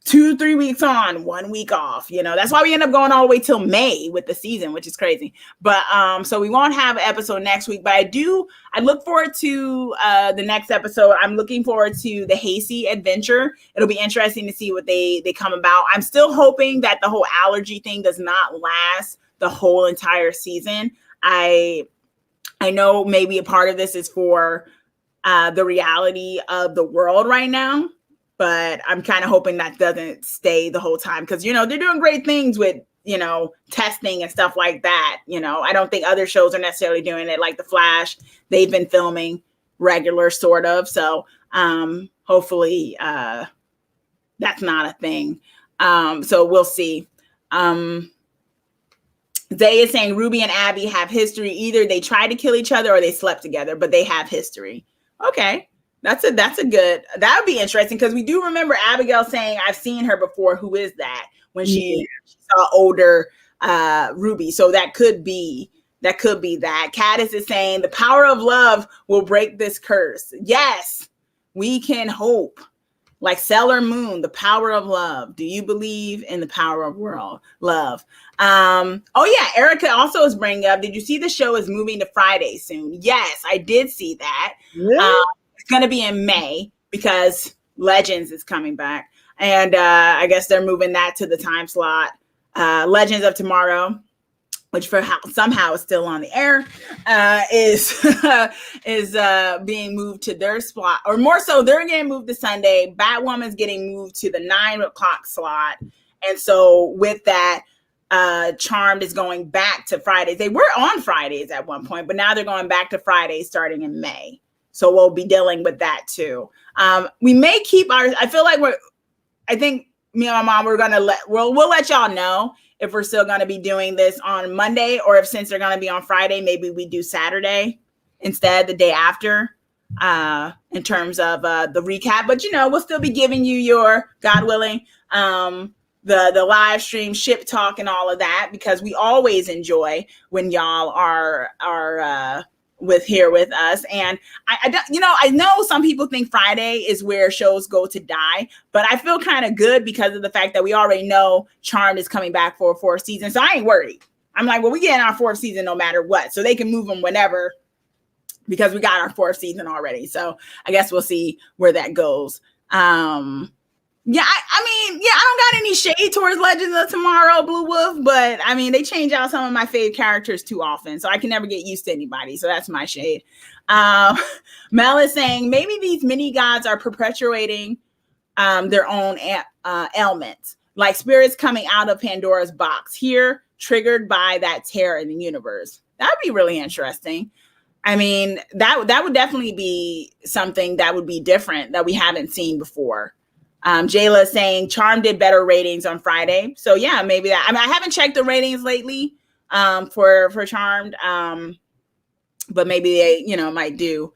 2-3 weeks on, 1 week off. You know, that's why we end up going all the way till May with the season, which is crazy. But so we won't have an episode next week. But I look forward to the next episode. I'm looking forward to the Hacy adventure. It'll be interesting to see what they come about. I'm still hoping that the whole allergy thing does not last the whole entire season. I know maybe a part of this is for the reality of the world right now, but I'm kind of hoping that doesn't stay the whole time, because, you know, they're doing great things with, you know, testing and stuff like that. You know, I don't think other shows are necessarily doing it, like The Flash. They've been filming regular sort of. So hopefully that's not a thing. So we'll see. Zay is saying Ruby and Abby have history. Either they tried to kill each other or they slept together, but they have history. Okay. That's a good, that would be interesting, because we do remember Abigail saying, I've seen her before. Who is that? When she saw older Ruby. So that could be that. Caddis is saying the power of love will break this curse. Yes, we can hope. Like Sailor Moon, the power of love. Do you believe in the power of love? Oh yeah, Erica also is bringing up, did you see the show is moving to Friday soon? Yes, I did see that. Really? It's going to be in May because Legends is coming back. And I guess they're moving that to the time slot. Legends of Tomorrow, which somehow is still on the air, is being moved to their slot, or more so, they're getting moved to Sunday. Batwoman's getting moved to the 9 o'clock slot, and so with that, Charmed is going back to Fridays. They were on Fridays at one point, but now they're going back to Fridays starting in May. So we'll be dealing with that too. We may keep ours. I feel like I think me and my mom, we'll let y'all know if we're still going to be doing this on Monday, or if, since they're going to be on Friday, maybe we do Saturday instead, the day after, in terms of the recap. But, you know, we'll still be giving you your, God willing, the live stream, ship talk, and all of that, because we always enjoy when y'all are with us. And I don't, you know, I know some people think Friday is where shows go to die, but I feel kind of good because of the fact that we already know Charmed is coming back for a 4th season. So I ain't worried. I'm like, well, we get in our 4th season no matter what, so they can move them whenever, because we got our 4th season already. So I guess we'll see where that goes. Yeah, I mean, I don't got any shade towards Legends of Tomorrow, Blue Wolf, but I mean, they change out some of my fave characters too often, so I can never get used to anybody. So that's my shade. Mel is saying maybe these mini gods are perpetuating their own ailments, like spirits coming out of Pandora's box here, triggered by that tear in the universe. That would be really interesting. I mean, that would definitely be something that would be different that we haven't seen before. Jayla is saying Charmed did better ratings on Friday. So yeah, maybe that. I mean, I haven't checked the ratings lately for Charmed, but maybe they, you know, might do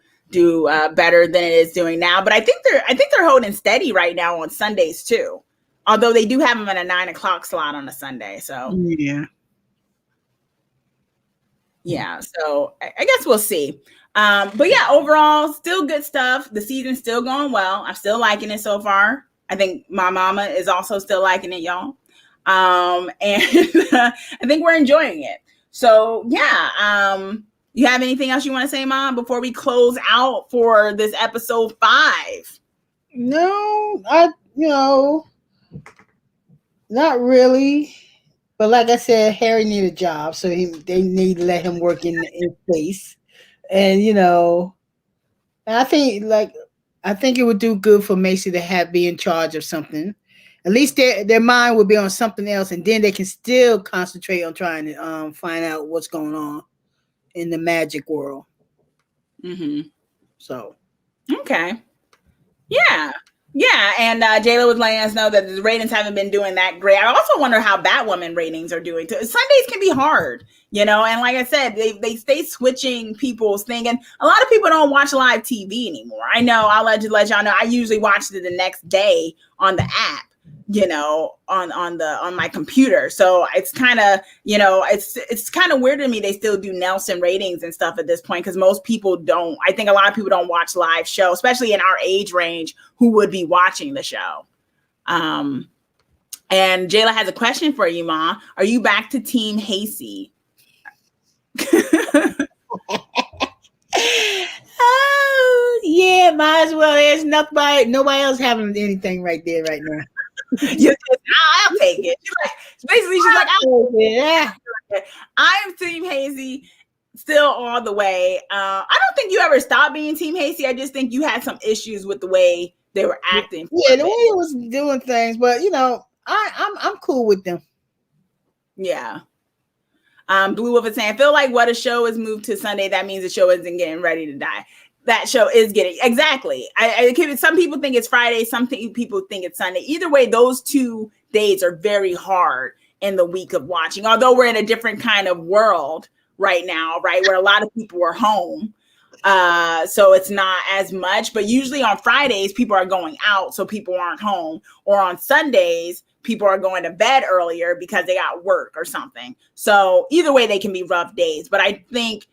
better than it is doing now. But I think they're holding steady right now on Sundays too. Although they do have them in a 9 o'clock slot on a Sunday. So yeah. So I guess we'll see. But yeah, overall, still good stuff. The season's still going well. I'm still liking it so far. I think my mama is also still liking it, y'all. And I think we're enjoying it. So yeah. You have anything else you want to say, Mom, before we close out for this episode 5? No, not really. But like I said, Harry need a job, so they need to let him work in space. And I think it would do good for Macy to be in charge of something. At least their mind would be on something else, and then they can still concentrate on trying to find out what's going on in the magic world. Mm-hmm. So okay, yeah. Yeah, and Jayla was letting us know that the ratings haven't been doing that great. I also wonder how Batwoman ratings are doing too. Sundays can be hard, and like I said, they stay switching people's thing, and a lot of people don't watch live TV anymore. I know. I'll let y'all know. I usually watch it the next day on the app, on my computer. So it's kind of, it's kind of weird to me they still do Nelson ratings and stuff at this point, because most people don't. I think a lot of people don't watch live show, especially in our age range, who would be watching the show. And Jayla has a question for you, Ma. Are you back to Team Hacy? Oh, yeah, might as well. There's nobody else having anything right there right now. I'll take it. She's like, I'm Team Hazy still all the way. I don't think you ever stopped being Team Hazy. I just think you had some issues with the way they were acting. Yeah, the way it was doing things, but I'm cool with them. Yeah. Blue Wolf is saying, I feel like what a show is moved to Sunday, that means the show isn't getting ready to die. That show is getting, exactly. Some people think it's Friday, some people think it's Sunday. Either way, those 2 days are very hard in the week of watching, although we're in a different kind of world right now, right, where a lot of people are home. So it's not as much, but usually on Fridays, people are going out, so people aren't home, or on Sundays, people are going to bed earlier because they got work or something. So either way, they can be rough days. But I think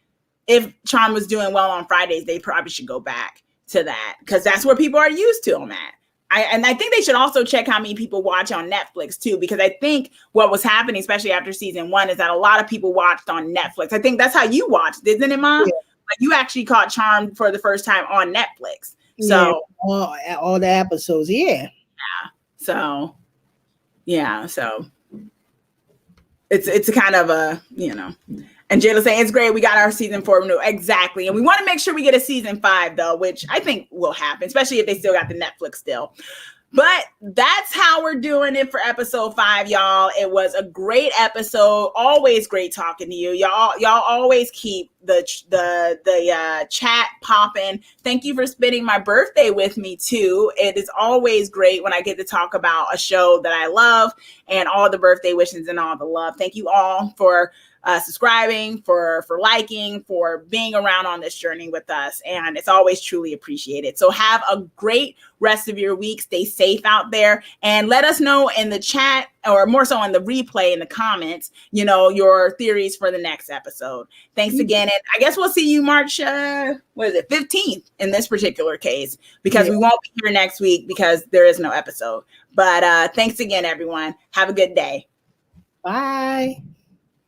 if Charm was doing well on Fridays, they probably should go back to that, because that's where people are used to them at. I think they should also check how many people watch on Netflix too, because I think what was happening, especially after season 1, is that a lot of people watched on Netflix. I think that's how you watched, isn't it, Mom? Yeah. Like, you actually caught Charm for the first time on Netflix. So all the episodes, yeah. So it's a kind of a, and Jayla saying it's great. We got our season 4 renewal. Exactly. And we want to make sure we get a season 5 though, which I think will happen, especially if they still got the Netflix still. But that's how we're doing it for episode 5, y'all. It was a great episode. Always great talking to you. Y'all always keep the chat popping. Thank you for spending my birthday with me too. It is always great when I get to talk about a show that I love, and all the birthday wishes and all the love. Thank you all for subscribing, for liking, for being around on this journey with us. And it's always truly appreciated. So have a great rest of your week. Stay safe out there, and let us know in the chat, or more so in the replay, in the comments, your theories for the next episode. Thanks again. And I guess we'll see you March, 15th in this particular case, because we won't be here next week because there is no episode. But thanks again, everyone. Have a good day. Bye.